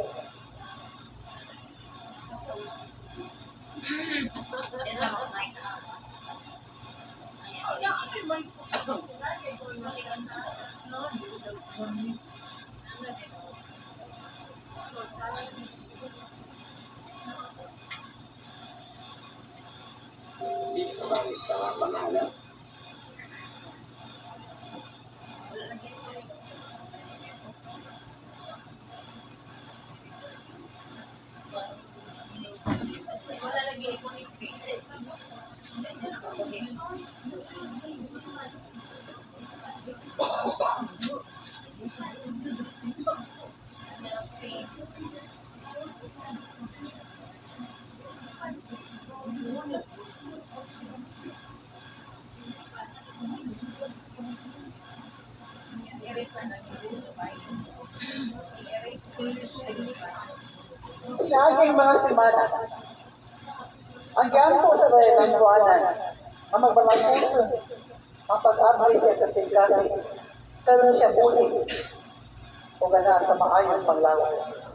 Dito lang sa pangalan. Wala lagi ko ni Sinaaging mga semana, ang giangko sa bayan ng Juanan, ang magbalanguso, ang pag-abri siya kasing-kasing, karoon siya muli, o gana sa maayong panglawas.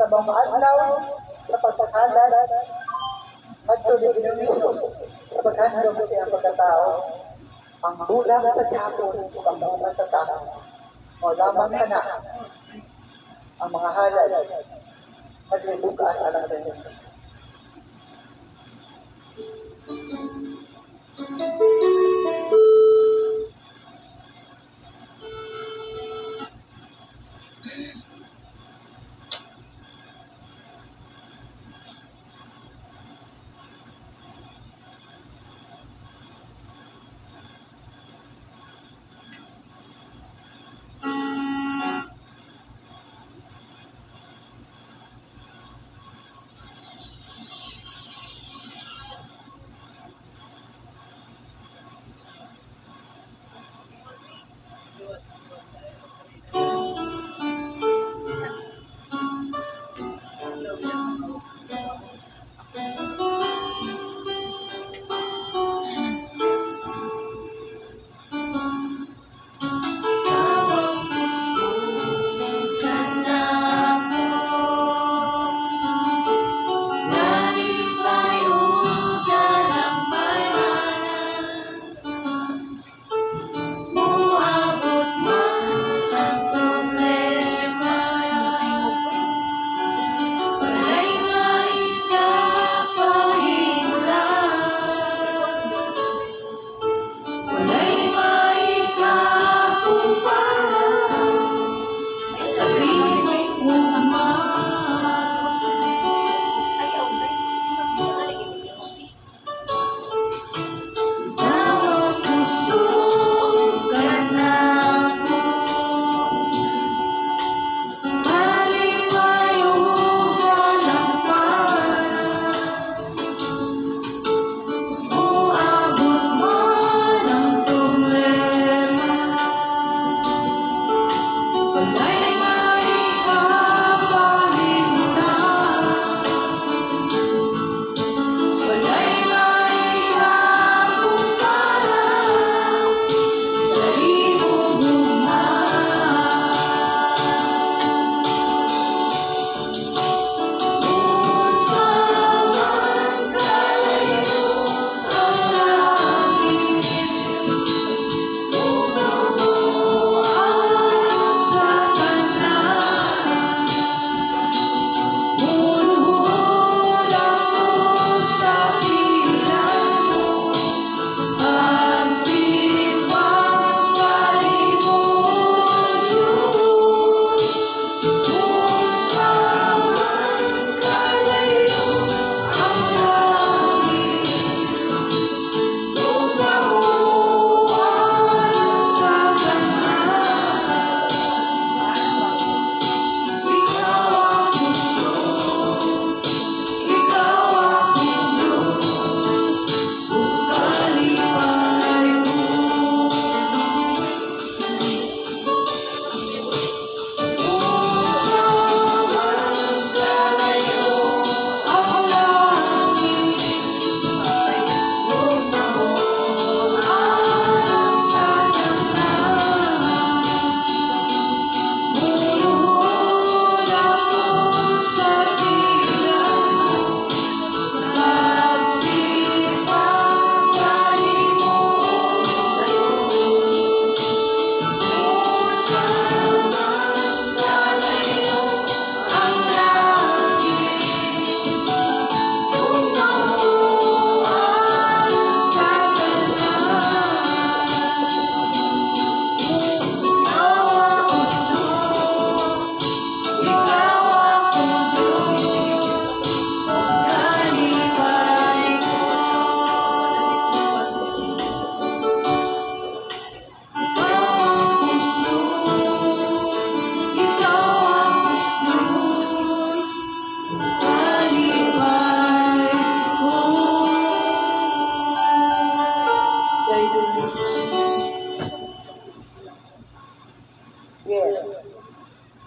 sa mga adlaw sa pagpakalat at tuloy ng Jesus sa paghandog sa iyang pagkatao. Ang bulag sa tiyapon, ang bulag sa tao. O lamang ka na ang mga halal at libukaan alam ng Jesus.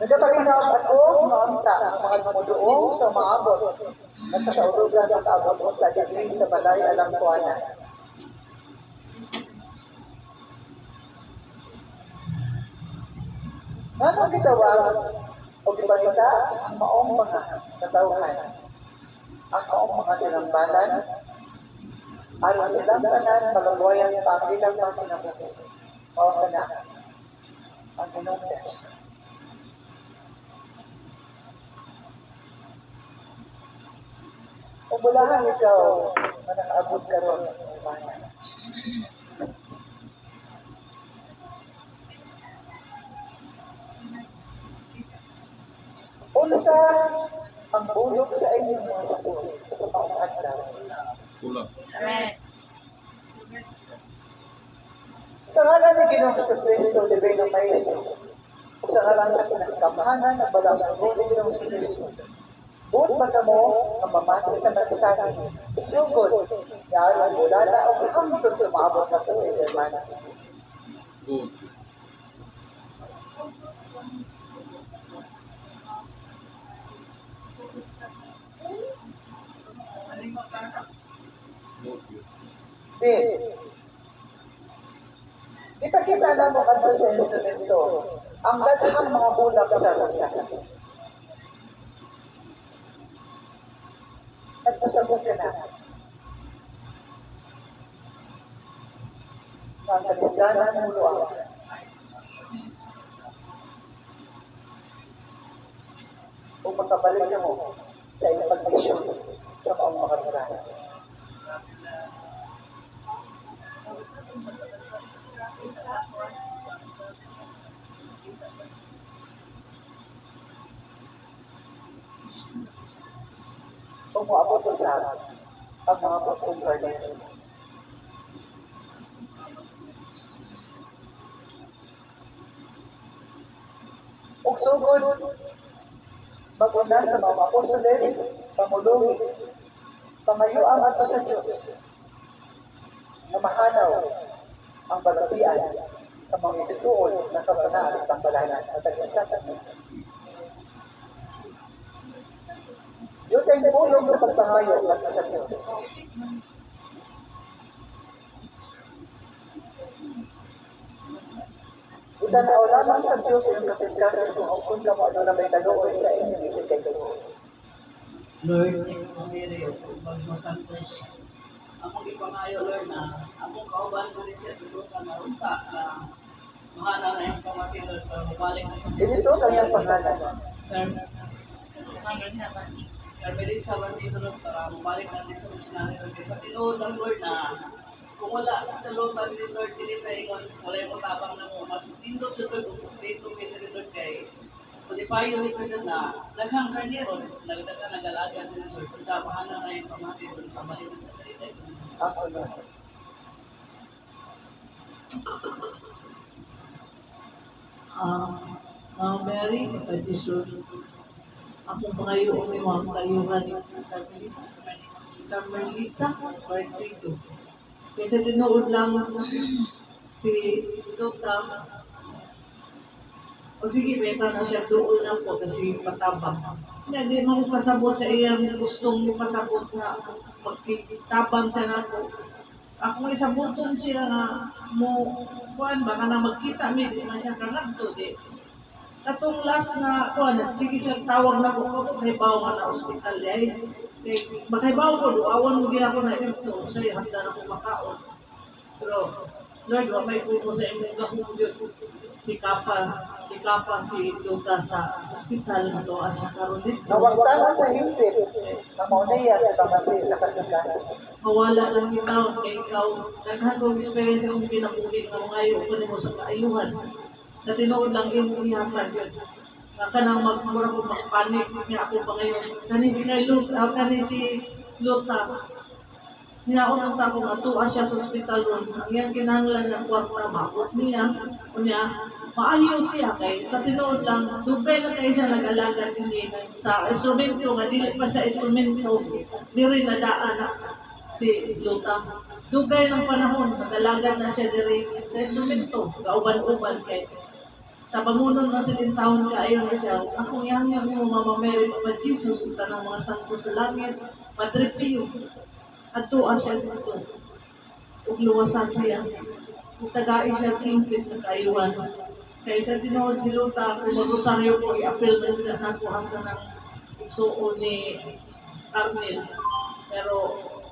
Nagapalinaw ako maamta ang mga tumuduong sa maabot at sa urugan at abot sa digri sa balay alang kuwanan. Ano gitawag o o ibalita ang maong mga katauhan, ang maong mga tinambalan, aron silang tanan malawayan pa ang ilang mga kinabuhi. O kana, ang Ginoong Diyos. Umulahan ikaw na nakaabot ka ron ng imanan. Unsa ang bulog sa inyong mga sapul sa pang-adlaw? Pula. Sa ngalan ni Ginoong Kristo, Divino Maestro, o sa ngalan sa pinagkamahanan ng balang ng Ginoong Kristo, buot ba ka mo ang mamati sa nagsagin, isugod, yaran mula na o hangtod sa maabot na ito, hermana. Good. Bin, ipakita na mo kanto sa instrumento ang daghang mga bulak sa rosas. Nagpasabot ka na. Ang kalisdanan ng luwag. O makabalik na mo sa iyong pag-misyon sa maong mga marami. Umuabot sa ang mga pagkong garden. Ug sugod, mag-una sa mga apostoles, pamulong, pamayo ang ato sa Diyos, na mahanaw ang balatian sa mga isuol na kapanaan at tambalanan atag-usapan mo. Yun ay tulong sa pagpangayo at sa Diyos. Itanaw lamang sa Diyos ang kasingkasin kung ka mo ano na may taluoy sa inyong isikayso. Lord, mamiri o magmasantos. Among ipangayo, Lord, na among kauban ko rin sa tulutan na unta na mahana na yung pamati, Lord, para mabalik na sa Diyos. Ito kanyang pangalan. Carmelisa, Martino, Lord, para mabalik na rin sa missionary, Lord. Kasi sa tinuod ng Lord na kung wala sa talutan ni Lord, dili sa ingon, wala yung matabang na mo. Mas tindot, Lord, kung dito kita ni Lord kay kundi payo ni Lord na naghang karnero, nagalaga ni Lord. Kung mahana na yung pamati, Lord, sa balik na sa salita. Absolutely. Mary, Papa Jesus, akong pangayoon ni mga kayuhan ni Carmelisa, Martino. Kasi tinuod lang si Dota. O sige, beta na siya doon na po kasi patabang. Hindi mo pasabot sa iyang gustong pasabot na pagkitabang siya na po. Ako isabuton siya na mo, kuan baka na magkita, may di man siya kangadto, di. Katong last na, kuan, sige siya tawag na ko, makibaw nga na ospital, ay. Makibaw ko, awan mo gina ko na ito, so handa na ko makaon. Pero, Lord, may puno sa imong gahugyo. Ikapa si Luta sa ospital mo to asa karon dito. Nawagtangan sa himpit, na maunaya at pamati sa kasingkasin. Mawala lang ikaw, kay ikaw, daghan kong experience akong pinabuhin nga mga ayaw ko mo sa kaayuhan. Na tinuod lang yung ihatag yun. Naka nang magmura ko magpanik niya ako pa ngayon. Kani si Luta, hinaon ang takong atua siya sa ospital ron. Ang yan kinahanglan ng kwarta, makot niya. Kunya, maayos siya kay sa tinuod lang, dugay na kayo siya nag-alaga din sa instrumento, nga dili pa sa instrumento, diri na daan na si Luta. Dugay ng panahon, nag-alaga na siya diri sa instrumento, kauban-uban kay tabangunon na 7 taon ka, ayon na siya. Akong yang mo, Mama Mary, Papa Jesus, ang tanang mga santo sa langit, Padre Pio, at tuwa siya dito. Ug luwasa siya. Ug tagai siya kimpit na kaayuhan. Kaysa tinuod si Luta, kung mag-rosaryo ko, i-appeal na sila na kuhas na ng igsuon ni Arnel. Pero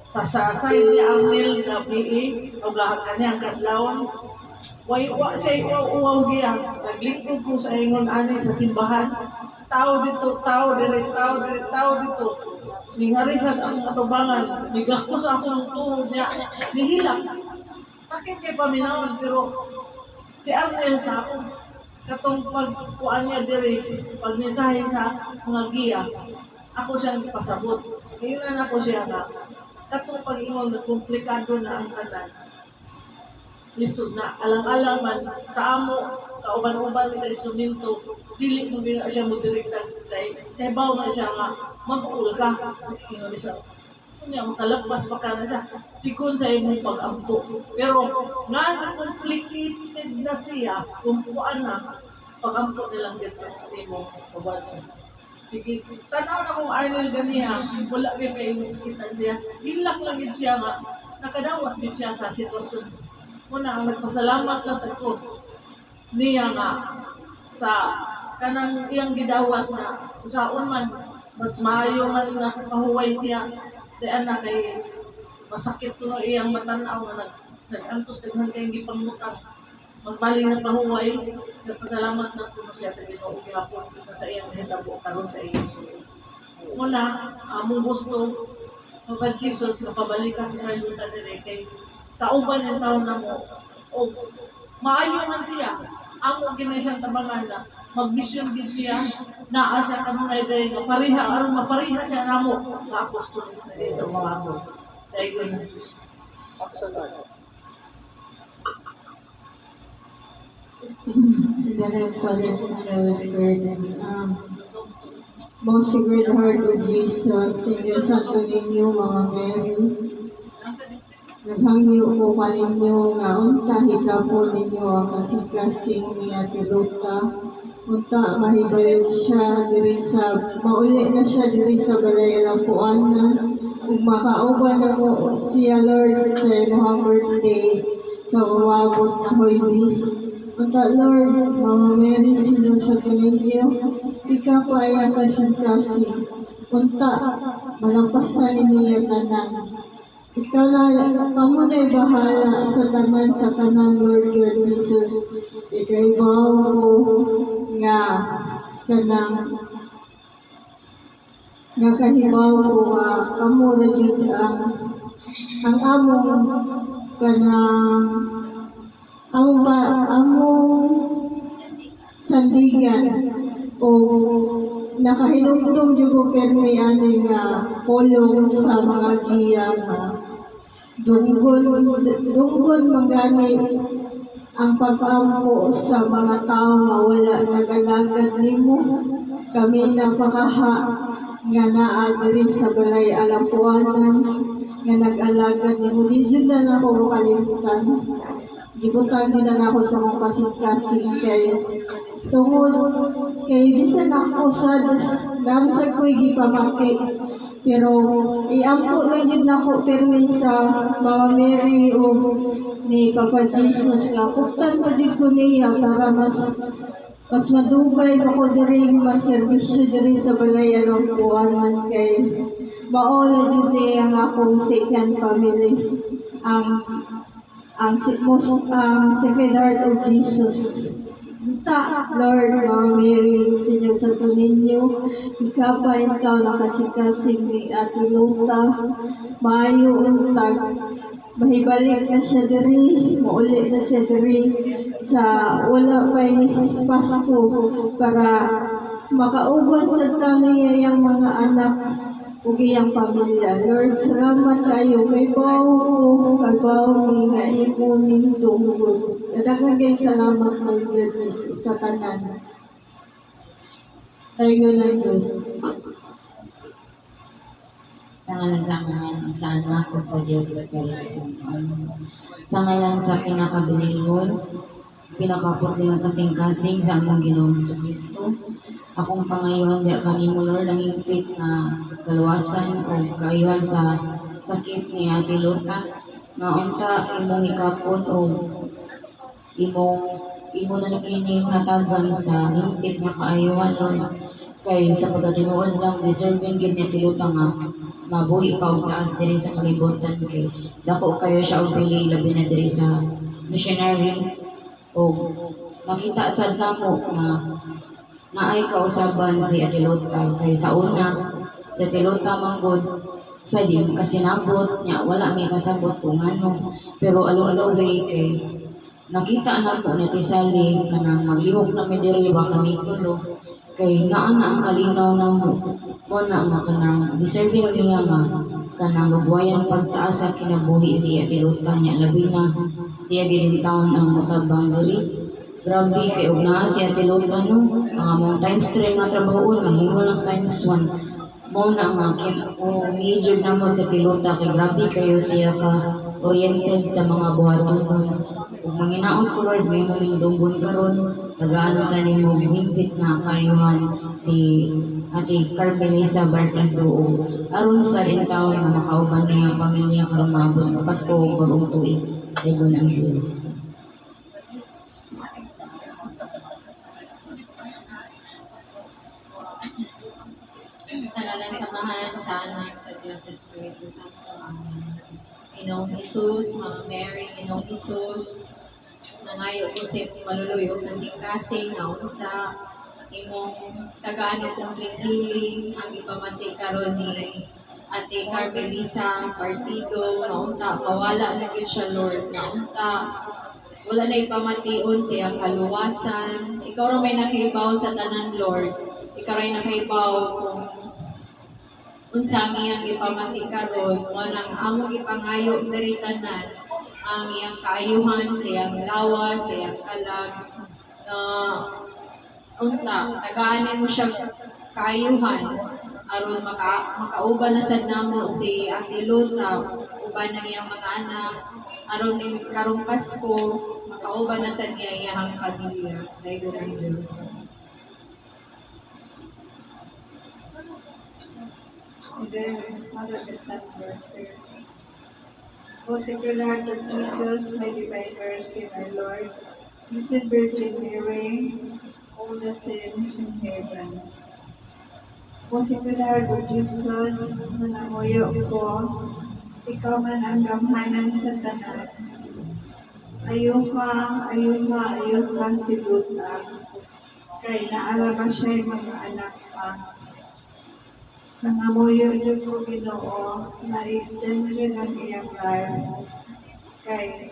sa side ni Arnel na PE, o gahag kanyang kadlawan, wa siya uwaw giya. Naglingkod ko sa ingon ani sa simbahan. Tao dito, tao dito, tao dito, tao dito. Ningari sa akong katubangan, nigakos ako ng tuhod niya, nihilak. Sakit kay paminawon, pero si Arnel sa ako, katong pagkuan niya diri, pagmensahe sa mga giya, ako siyang pasabot. Ngayon ako siya na, katong pag-ingon na komplikado na ang tanan. Lisod na, alang-alang man, sa amo, kauban-uban sa instrumento, dili mo din siya mo direkta kay baw na siya nga, mag-uul ka. Ingon siya, kunya, makalagpas pa ka na siya. Sikon sa imong pag-ampo. Pero, nga na-complicated na siya, kung kuan na, pag-ampo nilang dito, imong kabansa. Sige, tanaw na kung Arnel ganiya, wala kayo kayo sakitan siya. Hilak lang yun siya nga, nakadawat din siya sa sitwasyon. Muna, ang nagpasalamat lang sa ko. Niya nga, sa kanang iyang gidawat na, sa man, mas maayo man na mahuway siya. Diyan na kay, masakit ko no iyang matanaw na nag-antos, naghan kayong gipangutang. Mas bali na pahuway, nagpasalamat na po siya sa Ginoo gihapon sa iyang hitabo karon sa iyang sulit. Una, among gusto Papa Jesus nakabalik ka si Carlota dire kay kauban yung taon na mo o maayo man siya. Amo ginay siyang tabangan na mag-mission din siya naa siya kanunay dire nga pariha aron mapariha siya namo nga apostolis na din sa mga amo. Dahil ko na Diyos. In the name of Father, Son, and Holy Spirit, Most Sacred Heart of Jesus, Senyor Santo ninyo, mga Mary, naghangyo ko kaninyo nga unta hikapon ninyo ang kasing-kasing ni Ate Luta. Unta mahibalik siya diri sa, mauli na siya diri sa balay Alampuanan. Ug makauban na mo siya, Lord, sa inyong birthday sa umabot na Huwebes. Unta, Lord, Mama Mary, Senyor Santo ninyo, ikaw pa ay ang kasing-kasing. Unta, malampasan ninyo tanan. Ikaw na, kamo na'y bahala sa tanan, Lord God Jesus. Ika'y bahaw ko nga kanang nakahibaw ko nga kamo na dyan ang among kanang among sandigan o nakahinumdum dyan ko permi ani nga polong sa mga giya nga dunggon magamit ang pag-ampo sa mga tao nga wala nag-alagad nimo. Kami napakaha nga naa diri sa balay Alampuanan nga nag-alagad nimo. Di dyan na ako makalimutan. Gibutan ko na ako sa mga kasing-kasing kay tungod kay bisan ako sa damsag ko'y gipamati. Pero iampo lang yun ako permi sa Mama Mary o ni Papa Jesus nga puktan pa din ko niya para mas madugay pa ko diri maservisyo diri sa balay Alampuanan kay maola dyan niya ang akong second family ang Sacred Heart of Jesus. Ta, Lord, Mama Mary, Senyor Santo ninyo, ikapay ikaw nakasing-kasing ni Ate Luta, maayo untag, mahibalik na siya diri, mauli na siya diri sa wala pa'y Pasko para makauban sa tanay ang mga anak ug iyang pamilya. Lord, salamat kayo kay Bao ni nga ikuning tunggod. Daghang kay salamat kay Jesus sa tanan. Tayo lang Diyos. Sa ngalan sa Amahan, sa Anak, ug sa Diyos Espiritu Santo. Sa ngalan sa pinakabilingon, pinakaputling kasing-kasing sa among Ginoong Jesucristo. Akong pangayon, di kanimo Lord, ang hingpit na kaluwasan o kaayuhan sa sakit ni Ate Luta, nga unta imong ikapon o imong imo na kini hatagan sa hingpit nga kaayohan Lord. Kay sa pagkatinuod lang deserving gid niya tiluta nga mabuhi pa og taas diri sa kalibutan kay dako kayo siya og pili labi na diri sa missionary o makita sad namo nga naay kausaban si Atilota kay sa una si Atilota manggod sa di mo kasinabot niya wala may kasabot kung ano pero along the way kay nakita na po ni Tisali kanang maglihok na mediri ba kami tulo kay naa na ang kalinaw na mo na nga kanang deserving niya nga kanang lubuayan pagtaas sa kinabuhi siya Atilota niya labi na siya gid taon ang mutabang diri. Grabe kay og naa si Atilota no mga times 3 nga trabaho mahimo lang times 1 mo na nga major na mo si Atilota kay grabe kayo siya ka oriented sa mga buhaton ug manginaon ko Lord may mamindunggon karon tagaan ta nimo higpit na kayuhan si Ate Carmelisa Bartando aron sa taon nga makauban niya ang pamilya karon maabot ang Pasko ug bagong tuig dayon ang Diyos. Sa ngalan samahan sa anak sa Diyos Espiritu Santo. Amen. Ginoong Jesus, Mama Mary, Ginoong Jesus, nangayo ko sa imong maluluyo kasing-kasing na unta imong tagaan o complete healing ang ipamati karon ni Ate Carmelisa Partido na unta mawala na gyud siya Lord na unta wala na ipamation siya kaluwasan ikaw ra may nakibaw sa tanan Lord ikaw ray nakibaw kung unsa iyang ipamati karon mo nang among ipangayo diri tanan ang iyang kaayuhan sa iyang lawas sa iyang kalag unta tagaanin mo siya kaayuhan aron makauban na sad namo si Atilota uban ng iyang mga anak aron ni karong Pasko makauban na sad niya iyang pamilya dayon ang Dios. And then, Father, the Son, the Spirit. O Sacred Heart of Jesus, my divine mercy, my Lord, Blessed Virgin Mary, all the saints in heaven. O Sacred Heart of Jesus, nananguyo ko, ikaw man ang gamhanan sa tanan. Ayaw ka si Buta, kay naarama siya'y mga anak pa. Nangamuyo niyo po Ginoo na i-extend niyo ng iyang life kay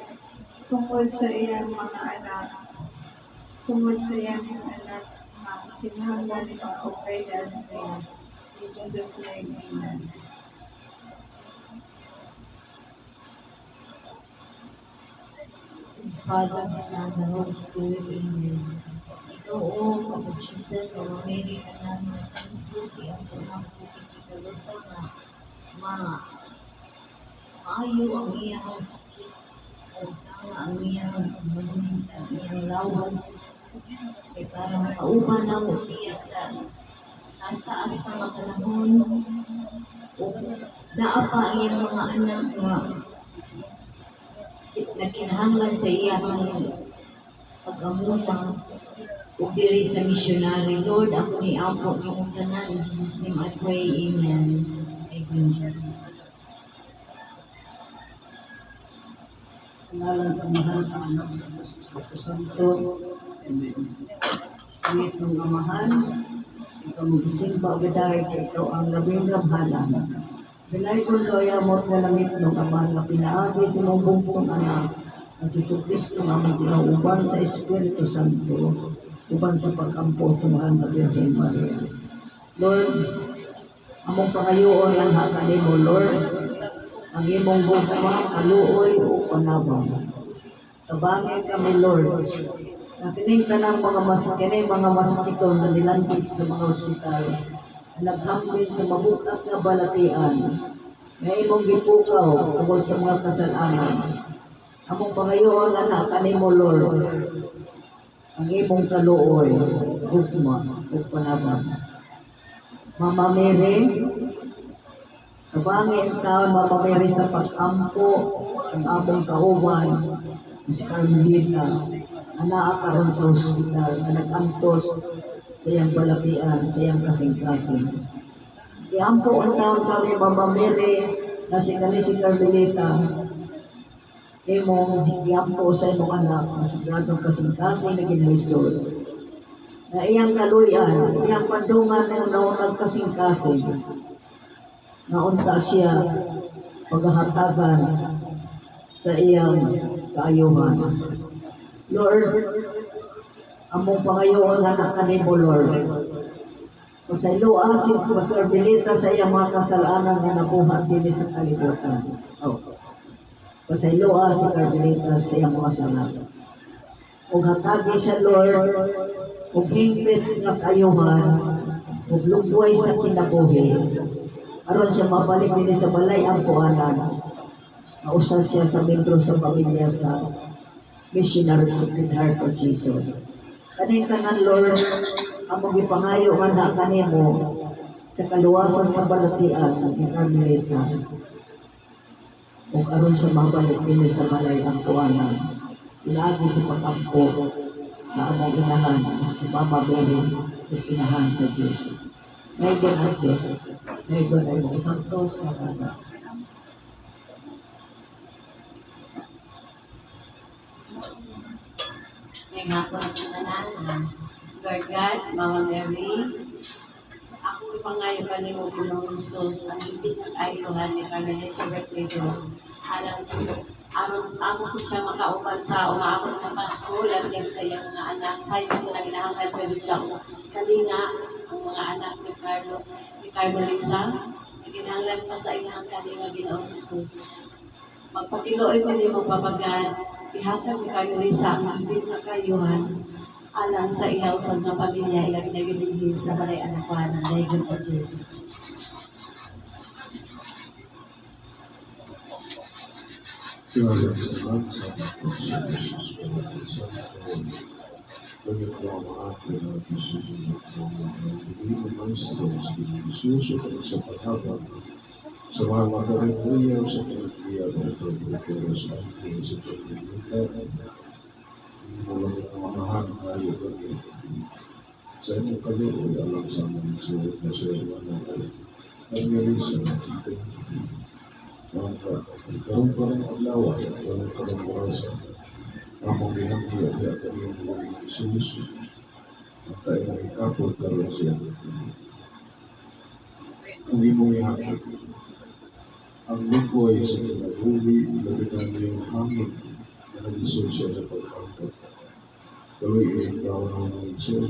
tungkol sa iyang mga anak na tinanggal pa o guidance niya. In Jesus' name, Amen. Father, the Son, the Holy Spirit, Amen. Ito o, kapag Jesus, mga Mary, kanan, mga santo, si ang tunang po si Kitaluta na maayo ang iyang sakit o tama ang iyang manunin sa iyang lawas kaya para makauban na mo siya sa taas-taas pa mga panahon o naapa ang iyang mga anak na kinahanglan sa iyang pag-amuna o diri sa missionary. Lord, ako ni Apo ng tanan. In Jesus' name I pray. Amen. Amen. Ngalan sa mahal sa anak sa Espiritu Santo. Amen. Amit ng amahan, ikaw magsimba gaday kay ikaw ang labing gamhanan. Binay kong kayamot na langit ng amahan na pinaagi sa mong bungtong anak na si Kristo nga magkinauban sa Espiritu Santo uban sa pag-ampo sa mga Virgin Maria. Lord, among pangayoon ang hakali mo, Lord, ang imong bugma, kaluoy o panabang. Tabangin kami, Lord, na kining tanang mga masakiton na nilantig sa mga ospital, naghambin sa mabukat na balatian, na imong gipukaw tungkol sa mga kasalanan. Among pangayoon ang hakali mo, Lord, ang imong kaluoy, gugma, o panabang. Mama Mary, kabangin ka, Mama Mary, sa pag-ampo ang among kauban, si Carmelita, na naakaroon sa ospital na nag-antos sa iyang balakian, sa iyang kasing-kasing. Iampo ang taon kami, Mama Mary, na si Carmelita, imong iampo sa imong anak, na sagradong kasing-kasing na ginahisos. Na iyang kaluyan, iyang pandungan ng naunag kasing-kasing, naunta siya paghahatagan sa iyang kaayuhan. Lord, among pangayoon anak kanimo, Lord. Pasayloa si Carmelita sa iyang mga kasalanan nga nabuhat din sa kalibutan. Pasayloa si Carmelita sa iyang mga kasalanan. Kung hatagi siya, Lord, kung hingpit nga kaayuhan, kung lugway sa kinabuhi, aron siya mabalik din sa balay ang puanan. Nausa siya sa membro sa pamilya sa Missionary Sacred Heart of Jesus. Kaning tanan, Lord, among ipangayo nga na kanimo sa kaluwasan sa balatian ni Carmelita. Kung aron siya mabalik din sa balay ang puanan, ilagi sa pag-ampo sa among inahan si Mama Mary at inahan sa Diyos. Ngayon ang Diyos, ngayon ay mong santos na kata. May nga po ang sinananan. Lord God, Mama Mary, ako ipangayo ka ni mo Ginoong Jesus, ang hindi nag-ayuhan ni Carmen Elizabeth Pedro, alang sa aron ako siya makaupan sa umaabot na Pasko, lahat sa iyang mga anak, sa iyo ko na ginahangad pwede siya kalinga ang mga anak ni Carmelisa, na ginahangad pa sa iyang kalinga Ginoong Jesus. Magpatiloy ko ni mo papagad, ihatag ni Carmelisa ang hindi na kayuhan, alang sa iyaw sa mga pamilya, ilagay na yun sa balay anak ko, ng Legion of Jesus. Kaya sa lahat sa Jesus bagi mga atin na pisusunod ng hindi naman sa pagsusunod sa paghabang sa mga makarepuya sa pagkiya ng pagkikira sa ating sa pagkikita mula ng mga mahal tayo bagi sa inyong kalimutan alam sa mga sulit na siya naman ang nalisa ng ating karon pa rin ang lawa walang kalamurasa among ginamit at kanyang buhay ng Jesus at tayo na ikapot karoon siya kung di mo ihakit ang lingkoy sa kinabuhi ilabitan yung hangin na nag-isod siya sa pagkangkat kaloy ikaw na mga isod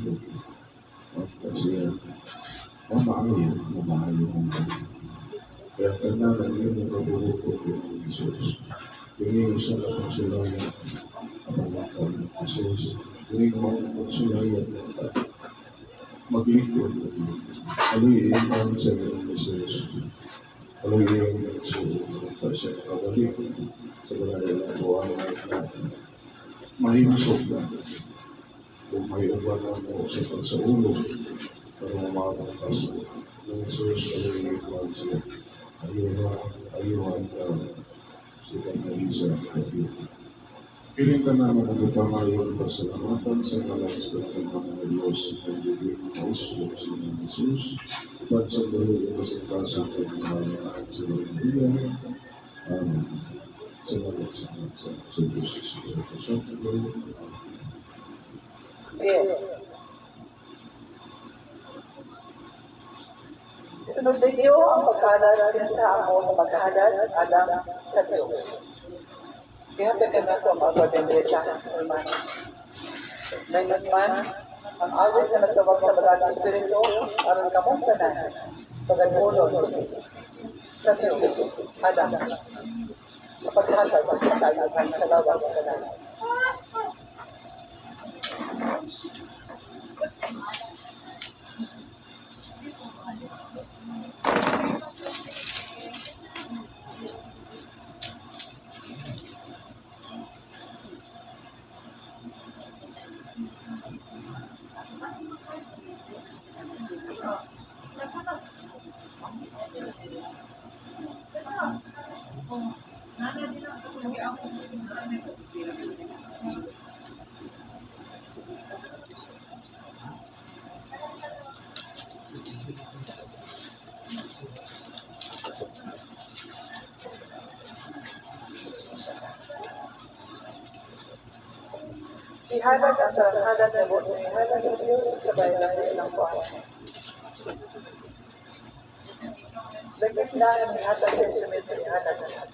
at siya mamaayon ang mga kaya kanya na niyo ng kabuhukot ng Jesus. Yung isa na konsulayan ang mga ng Jesus. Yung mga konsulayan maglingkod. Aluyin ang sa ng Jesus. Aluyin ang sa siya kabalik sa mga ng buwan na mahimsok na. Kung may uban na mo sa pagsaulog para mamapagkas ng Jesus aluyin ang siya. Ayuhan ka sa Carmelisa natin. Piling ka naman ang ipangayon pasalamatan sa kalangan ng mga Diyos sa pagiging mausok sa mga Jesus. Iban sa balo yung kasingkasa at mga sa mga Biblia. Salamat sa Diyos. Yes. Sunod ninyo ang pagkahalan sa amo na magkahalan alam sa Diyos. Ihatag ka na ito ang pagkabendecha, hermano. Nainagman, ang awit na nagtawag sa Balang Espiritu, aron kamuntanan, pagkagulo sa Diyos, alam. Pagkahalan sa tayo sa lawag sa kanan. Nana din ako, lagi ako, Ihalag ang tarangalan na mo, ihalag ang Diyos sa bayan ng buwan. Lagit na ang ihalag sa instrumento, ihalag ang lahat.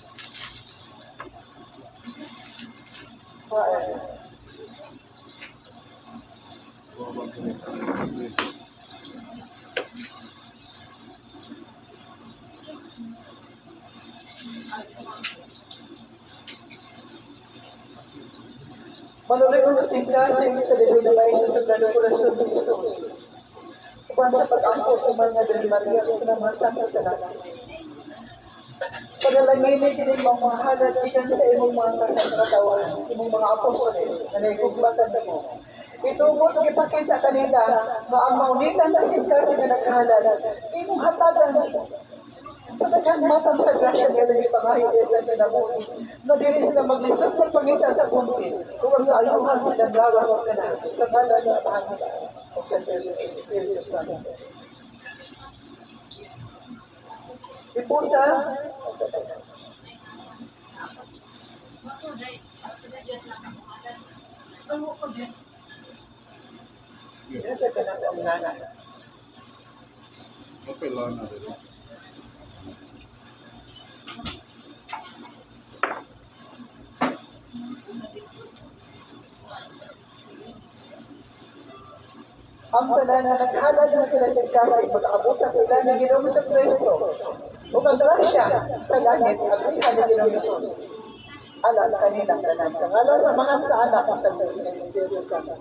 Manuloy ko si Kasing sa Dibay na may sa Sagrado Corazon ni Jesus. Upang sa pag-angko sa mga Dili Maria sa mga santo sa natin. Panalangin ni kini mga halat ikan sa imong mga katawan, imong mga apostoles na naigugmatan sa mo. Ito mo ipakita kanila na ang maunitan na si Kasing na nagkahalala, imong hatagan sa daghang matang sa grasya nga naging pangahit sa pinamuli. Na dili sila maglisod sa pangita sa punti. Kung ang ayuhan sila lawas o kana. Sa kala niya pangita. O sa Espiritu Santo. Ipusa. Ito ka na ang nana. Kapelana rin. Ang tanan na naghalad na kinasigkasay mag-abutan sila ng Ginoong sa Kristo. O ang grasya sa langit at ihan ng Ginoong Jesus. Alam kanilang tanan sa ngalan sa mga sa anak sa Diyos ng Espiritu Santo.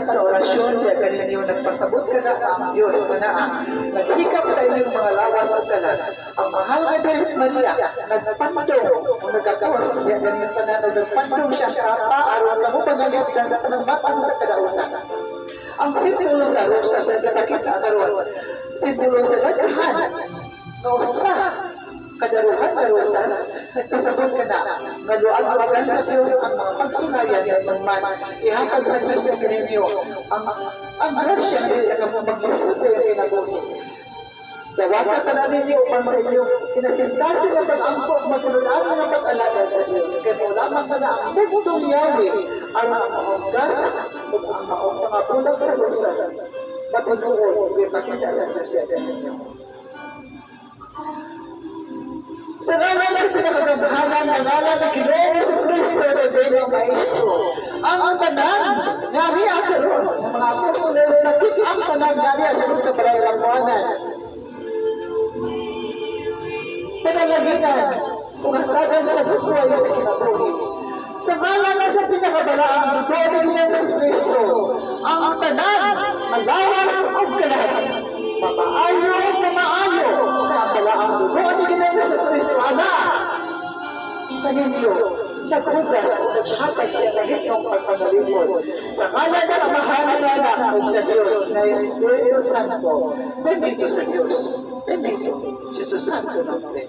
Sa orasyon, kaya kaninyo nagpasabot ka na ang Diyos na naghikap sa inyong mga lawas at kalat. Ang mahal na Birhen Maria, nagpantong o nagkakawas siya ganyan tanan o nagpantong siya kapa aron na mo pagalitan sa panagmatang sa kadautan. Ang simbolo sa rosa sa nakakita karon, simbolo sa daghan na usa kadaruhan na rosas, nagpasabot ka na nga luag-luagan sa Diyos ang mga pagsunayan at magman. Ihatag sa Diyos na kaninyo ang grasya na mo maglisod sa iyong kinabuhi. Dawata ka na ninyo upang sa inyong kinasintasin na pag-angkot matulunan ng pag-alagan sa Diyos. Kaya mo lamang ka na ang bugtong yari ang mga maunggasa o ang mga bulag sa rosas. Matuloy, ipakita sa Diyos na ninyo. Sa ngalan ng pinakagamhanan ng ngalan ng Ginoong Jesucristo na Diyos Maestro, ang tanan, ngari ang karoon, ng mga apostoles, nakit ang tanan ngari asunod sa parairambuanan. Panalaginan, kung hatagan sa buhay sa kinabuhi. Sa ngalan na sa pinakabalaang dugo ng Ginoong Jesucristo, ang tanan, malawas o kalahat, mamaayo na maayo, ang dugo ng Ginoong Jesucristo, kaninyo, naghugas o naghatag siya ng hitong pagpagalimod. Sa ngalan sa mahal sa anak o sa Diyos na Espiritu Santo, bendito sa Diyos, bendito, Jesus Santo nombre.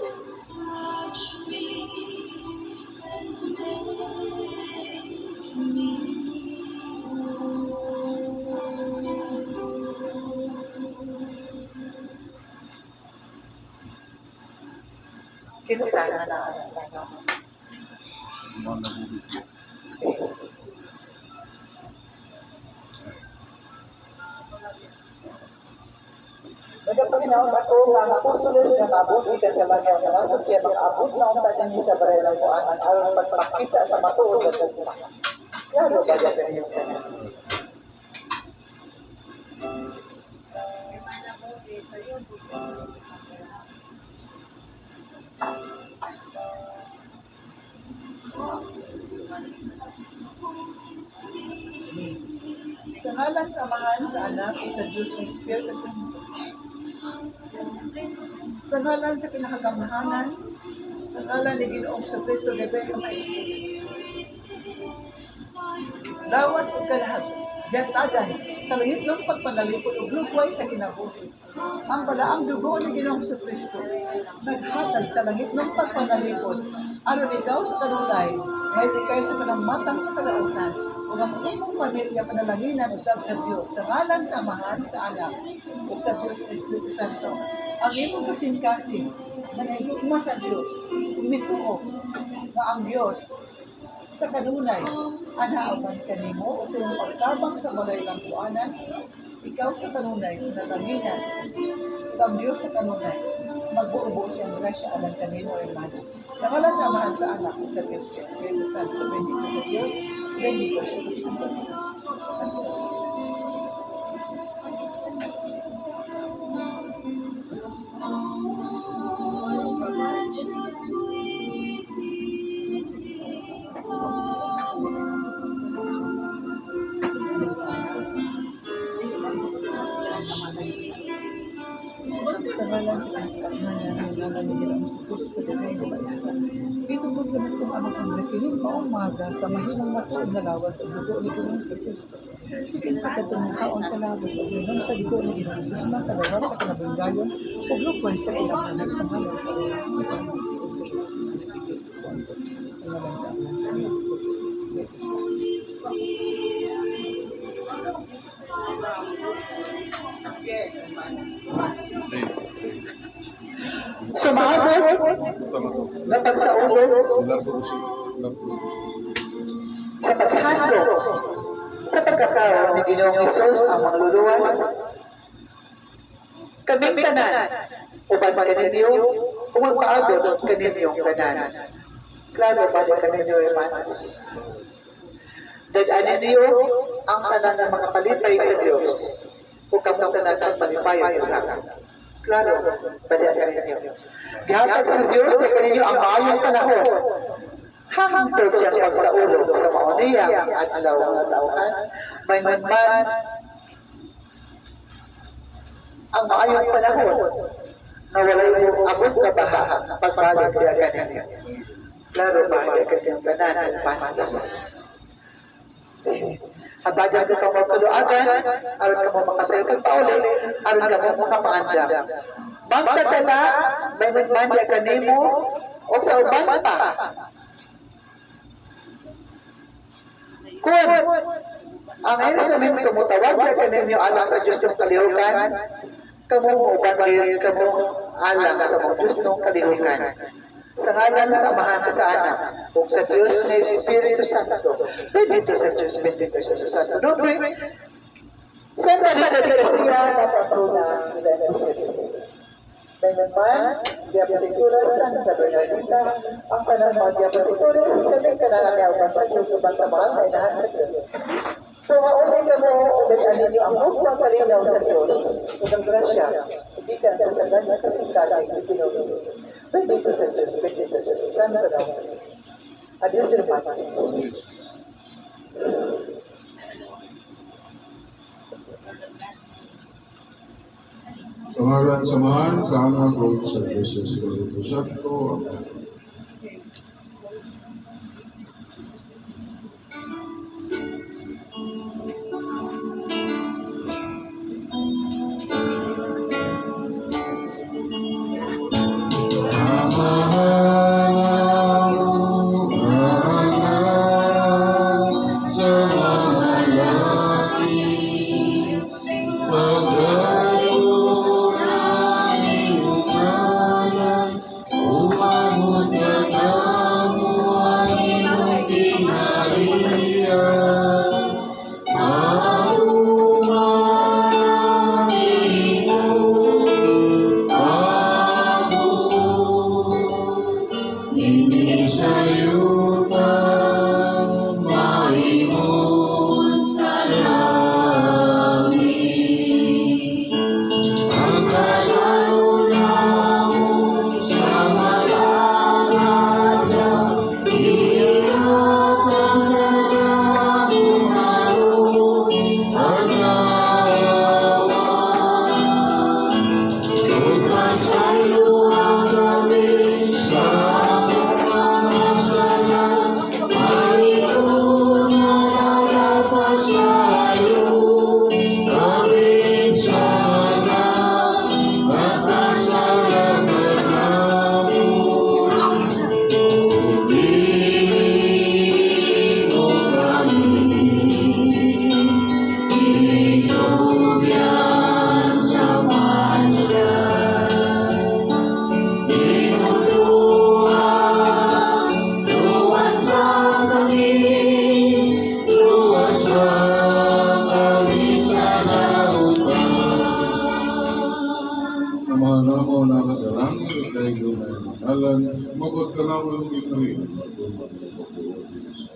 Kinasana na Nagapanginaw ako nga apostoles nga maabot ikan sa langyaw nga naso siya mag-abot na ang tanan sa barelang ko ang aron magpakita sa matuod sa tugma. Klaro ba sa inyo? Sa ngalan sa Amahan, sa Anak, sa Diyos, sa Espiritu Santo. Sa ngalan sa pinakagamhanan, sa ngalan ni Ginoong sa Kristo, Gabay ka Maespiritu. Lawas o kalahat, jatagan, sa langit ng pagpanalipod o lugway sa kinabuhi. Ang balaang dugo ni Ginoong sa Kristo, naghatag sa langit ng pagpanalipod, aron ikaw sa kanulay, ngayon ikay sa kanang sa kalautan, o ang imong pamilya panalanginan usab sa Diyos, sa ngalan sa Amahan, sa Anak, o sa Diyos na Espiritu Santo. Ang imong kasing-kasing, na naigugma sa Diyos, umituo na ang Diyos, sa kanunay, anaaban ka nimo, o sa iyong pagtabang sa balay ng kuanan, ikaw sa kanunay, panalanginan, ang Diyos sa kanunay, magbuo-buo siyang grasya alang kanino, hermano. Sa ngalan sa Amahan, sa Anak, o sa Diyos, sa Espiritu Santo, bendito sa Diyos, bendito sa Santo. Sa ngalan sa pinagkakamanan, ang ngalan ni Ginoong sa Kristo, Gabay ka Maespiritu. Ito po gamit kong anak ang nakiling paumaga sa mahinang matuod na lawas ang dugo ni Ginoong sa Kristo. Sikin sa katumungkaon sa lawas ang minom sa dugo ni Ginoong Jesus, makadawat sa kinabanggayon, o lukoy sa kinabulag sa ngalan sa ulang. Sa ngalan sa Espiritu Santo. Sa ngalan sa Anak, sa Anak, sa Espiritu Santo. Sumabot na pagsaulog sa paghandog sa pagkakaroon ni Ginoong Hesus ang mangluluwas. Kaming tanan, uban kaninyo, kung magpaabot kaninyong tanan. Klaro ba ni kaninyo, hermanos? Dadaanin niyo ang tanan ng mga palipay sa Diyos. Kung kamang tanan ang palipayan sa akin. Klaro, balian ka ninyo. Gihatag sa Diyos na kaninyo ang maayong panahon. Hahangtod siyang pagsaulog sa mauniyang at alaw na tauhan. May manman ang maayong panahon na walay mo abot na baha pagbalik niya kaninyo. Klaro ba niya kanyang tanan at panas. Hatagan ka mo kaluagan, aron ka mo makasayot pauli, aron ka mo makapaandam. Magtatala, may magmandya ka nimo, o sa uban pa. Kung ang instrumento mo tawag ka ninyo alang sa Diyos ng kalihukan, kamo uban din kamo alang sa mga Diyos ng kalihukan. Sa ngalan sa Amahan sa Anak, o sa Diyos na Espiritu Santo, bendito sa Diyos, bendito sa Diyos Santo. Nobre, sa pagkakasiya na patruna nila ng Espiritu. May naman, diapetikuras Santa Bernardita, ang panahon diapetikuras, kami kananagawan sa Diyos, subang sa mga kainahan sa Diyos. So, mauli ka mo, ulit-alin niyo ang bukang kalinaw sa Diyos, subang grasya, ibigan sa sagan na kasing-kasing itinulong. Bendito sa Diyos, bendito sa Diyos. Sana ka daw. Adios, hermanos. Sa ngalan sa Amahan, sa Anak, o sa Diyos, sa Espiritu Santo. Amen. Pagkayo na iyong kanan, mo na ka sa langit, at tayo na yung manalan, mabot ka naman yung ikari, at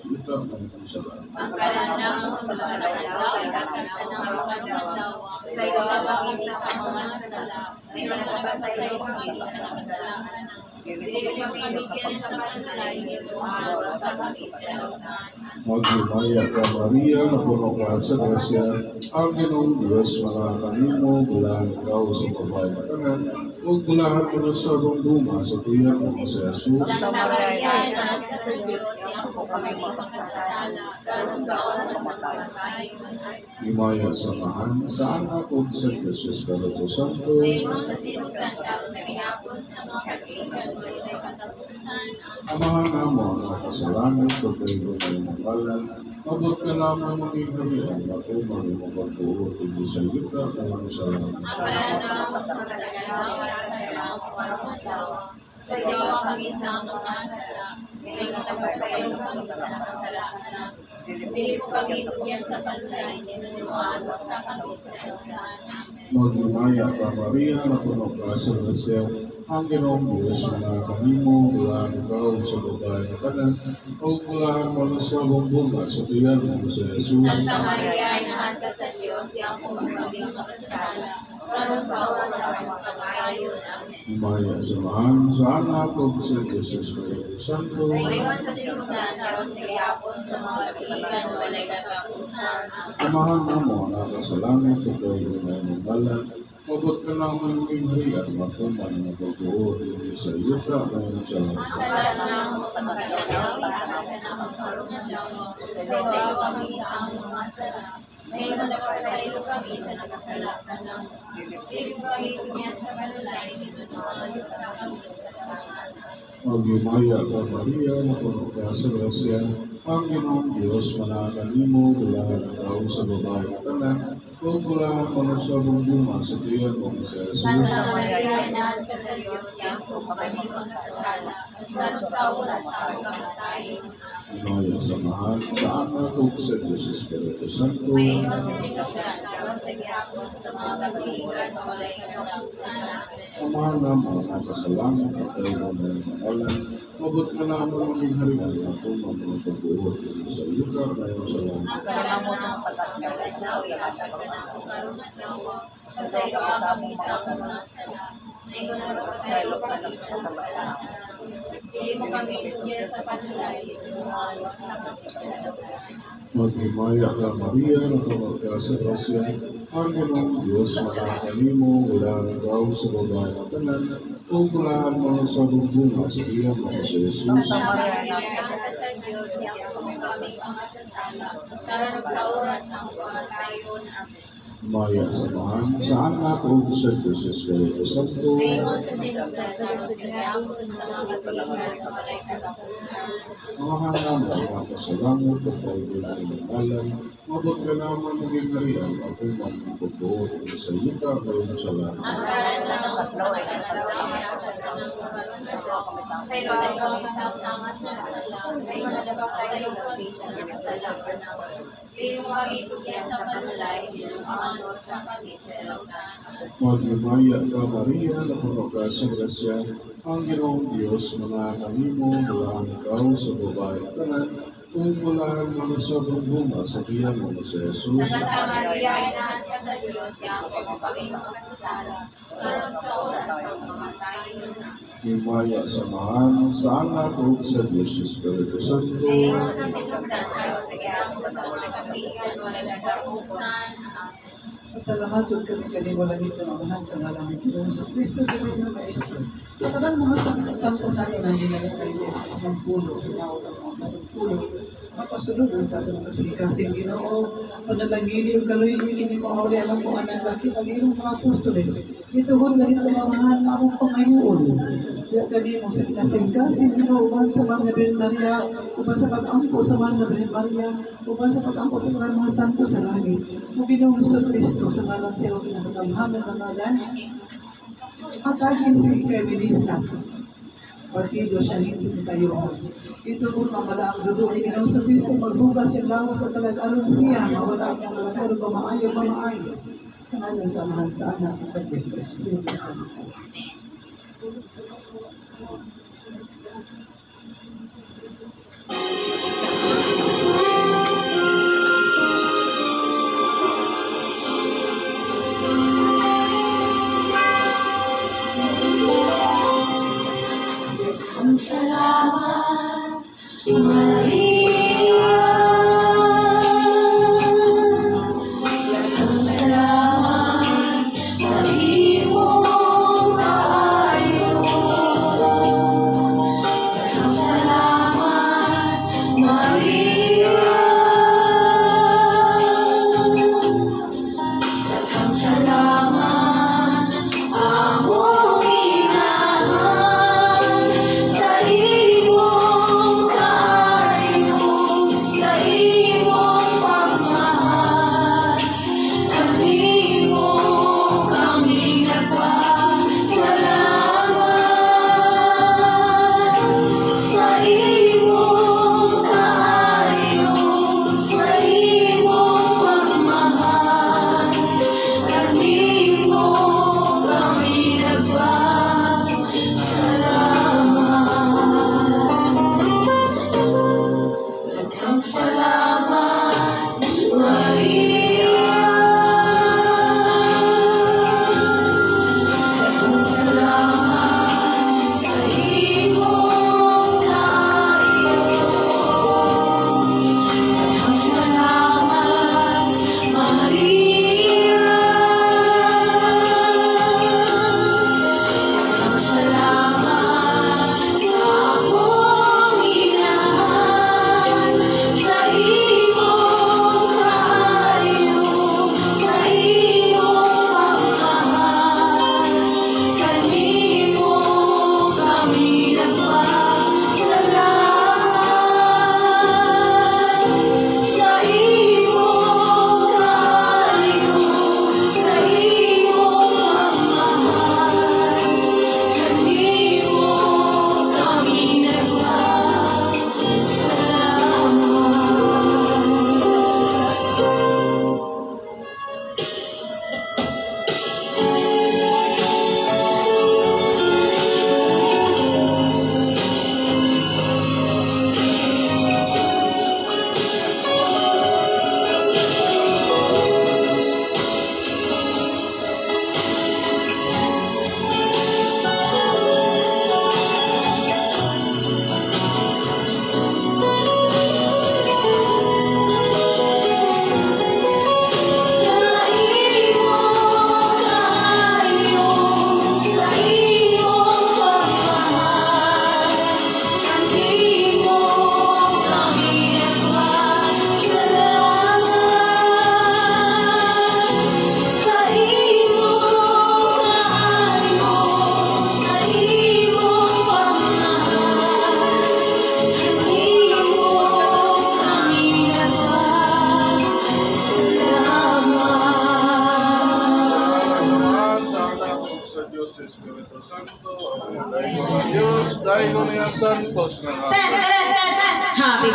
kita ng salamat. Ang kalandaw mo sa mga kadlaw, ikakanta ng kadlaw, sa iyo ang sa mga sala, may nagpapasaya kami sa kasalanan. Dili kami bigyan sa panalay, ituhan sa kami sa lautan. Maghimaya ka Maria, na puno ka sa grasya, ang Ginoong Diyos, makakanimo, bulahan ikaw sa babae na kanan, huwag bulahan mo na sa bungduma sa tiyak ng sa Jesus. Santa Maria, Anak sa Diyos, siya po kami makasasala, karon sa oras ng pagkamatay. Himaya samahan sa anak o sa Jesus Espiritu Santo. Ngayon sa sinugan, karon sa gihapon sa mga kaibigan, walay katapusan. Amahan namo ang kasalanan sa tayo ng makalan, abot ka lamang ng ikarihan, at umang yung pagtuot, hindi sa ita ng salamat. Ang kalandaw mo sa mga kadlaw, ikakanta ng kadlaw, sa iyo kami sa mga sala, may nagpapasaya kami sa kasalanan. Dili mo kami bigyan sa panalay, ituhan sa kami sa lautan. Maghimaya ka Maria, na puno ka sa grasya, ang Ginoong Diyos, makakanimo, bulahan ikaw sa babae na kanan, o bulahan mo na sa bungduma sa tiyan ng sa Jesus. Santa Maria, Inahan ka sa Diyos, siya po kami makasasala, karon sa oras ng pagkakayon. Amen. Himaya samahan sa anak o sa Jesus Espiritu Santo. Ngayon sa sinugan, karon sa gihapon sa mga kaibigan, walay katapusan. Amahan namo ang kasalanan sa tayo ng balan, abot ka lamang ng ikarihan, at umang yung pagtuot, hindi sa ita ng salamat. Ang kalandaw mo sa mga kadlaw, ikakanta ng kadlaw, sa iyo kami sa mga sala, may nagpapasaya kami sa kasalanan. Dili mo kami bigyan sa panalay, ituhan sa kami sa lautan. Maghimaya ka Maria, na puno ka sa grasya, ang Ginoong Diyos, manakanimo, bulahan ikaw sa babae na kanan, o bulahan mo na sa bungduma sa tiyan ng sa Jesus. Santa Maria, Inahan ka sa Diyos, siya po kami makasasala, karon sa oras ng pagkamatay. Himaya samahan sa anak o sa Jesus Espiritu Santo. Ngayon sa sinugan, karon sa gihapon sa mga kaibigan, walay katapusan. Amahan namo ang kasalanan at tayo ng makalan, mabot ka lamang ng ikarihan, at umang yung pagtuot, hindi sa ita ng salamat. Ang kalandaw mo sa mga kadlaw, ikakanta ng kadlaw, sa iyo kami sa mga sala, may nagpapasaya kami sa kasalanan. Dili mo kami bigyan sa panalay, ituhan sa kami sa lautan. Maghimaya ka Maria, na puno ka sa grasya, ang Ginoong Diyos, makakanimo, bulahan ikaw sa babae na kanan, o bulahan mo na sa bungduma sa tiyan ng sa Jesus. Santa Maria, Anak sa Diyos, siya po kami makasasala, karon sa oras ng pagkakayon. Amen. Maya samahan sa anak o sa Jesus Espiritu Santo. Ngayon sa sinugan, karon sa gihapon sa mga kaibigan, walay katapusan. Amahan namo ang kasalanan at tayo ng makalan, mabot ka lamang ng ikarihan, at umang yung pagtuot, hindi sa ita ng salamat. Ang kalandaw mo sa mga kadlaw, ikakanta ng kadlaw, sa iyo kami sa mga sala, may nagpapasaya kami sa kasalanan. Dili mo kami bigyan sa panalay, ituhan sa kami sa lautan. Maghimaya ka Maria, na puno ka sa grasya, ang Ginoong Diyos, manakanimo, bulahan ikaw sa babae na kanan, o bulahan mo na sa bungduma sa tiyan ng sa Jesus. Santa Maria, Inahan ka sa Diyos, siya po kami makasasala, karon sa oras ng pagkakayon. Himaya samahan sa anak o sa Diyos Espiritu Santo. Ngayon sa sinugan, karon sa gihapon sa mga kaibigan, walay katapusan. Sa lahat, huwag kami kaniwalang ito ang lahat sa ngalan ng Panginoon sa Kristo, Diyos na Maestro. Sa kanang mga sangka natin na nilalang kayo ng pulo, tinawag ang mga pulo, mapasunod ang tasa ng kasing Ginoo, panalangin yung kaloy, hindi ko ang alam kung anong laki, pag-iong mga apostoles, ito ho na ito mga namang pangayoon. Kaya kanimo sa kinasing-kasing Ginoo, sa mga Birhen Maria, uban sa pag-angko sa mga Birhen Maria, uban sa pag-angko sa mga santo sa langit, o Ginoong Kristo, sa ngalan sa iyo, pinakatamhanan ng ngalan, at aking si Carmelisa, partido siya hindi tayo. Ito po mamala ang dugo ni Ginoong Kristo, magbugas yung lawas sa talag-aron siya, mawala ang malakaro, pamaayo. Sa ngalan sa Ama, sa Anak, at sa Espiritu Santo. Ang salamat, Maria. Ang salamat sa iyong kaayo. Ang salamat, Maria. Ang salamat, among inahan sa imong kaayo, sa imong pagmamahal. Kanimo kami nagpasalamat sa imong kaayo, sa imong pagmamahal. Kanimo kami nagpasalamat. Daghang salamat, Maria. Daghang salamat sa imong kaayo. Daghang salamat, Maria. Daghang salamat, among inahan sa imong kaayo, sa imong pagmamahal. Kanimo kami nagpasalamat sa imong kaayo, sa imong pagmamahal. Kanimo kami nagpasalamat. Sa imong kaayo, sa imong pagmamahal. Kanimo kami nagpasalamat sa imong kaayo, sa imong pagmamahal. Kanimo kami nagpasalamat. Sa anak sa Diyos sa Espiritu Santo, ang dahilan ng Diyos, dahilan niya santos nga Happy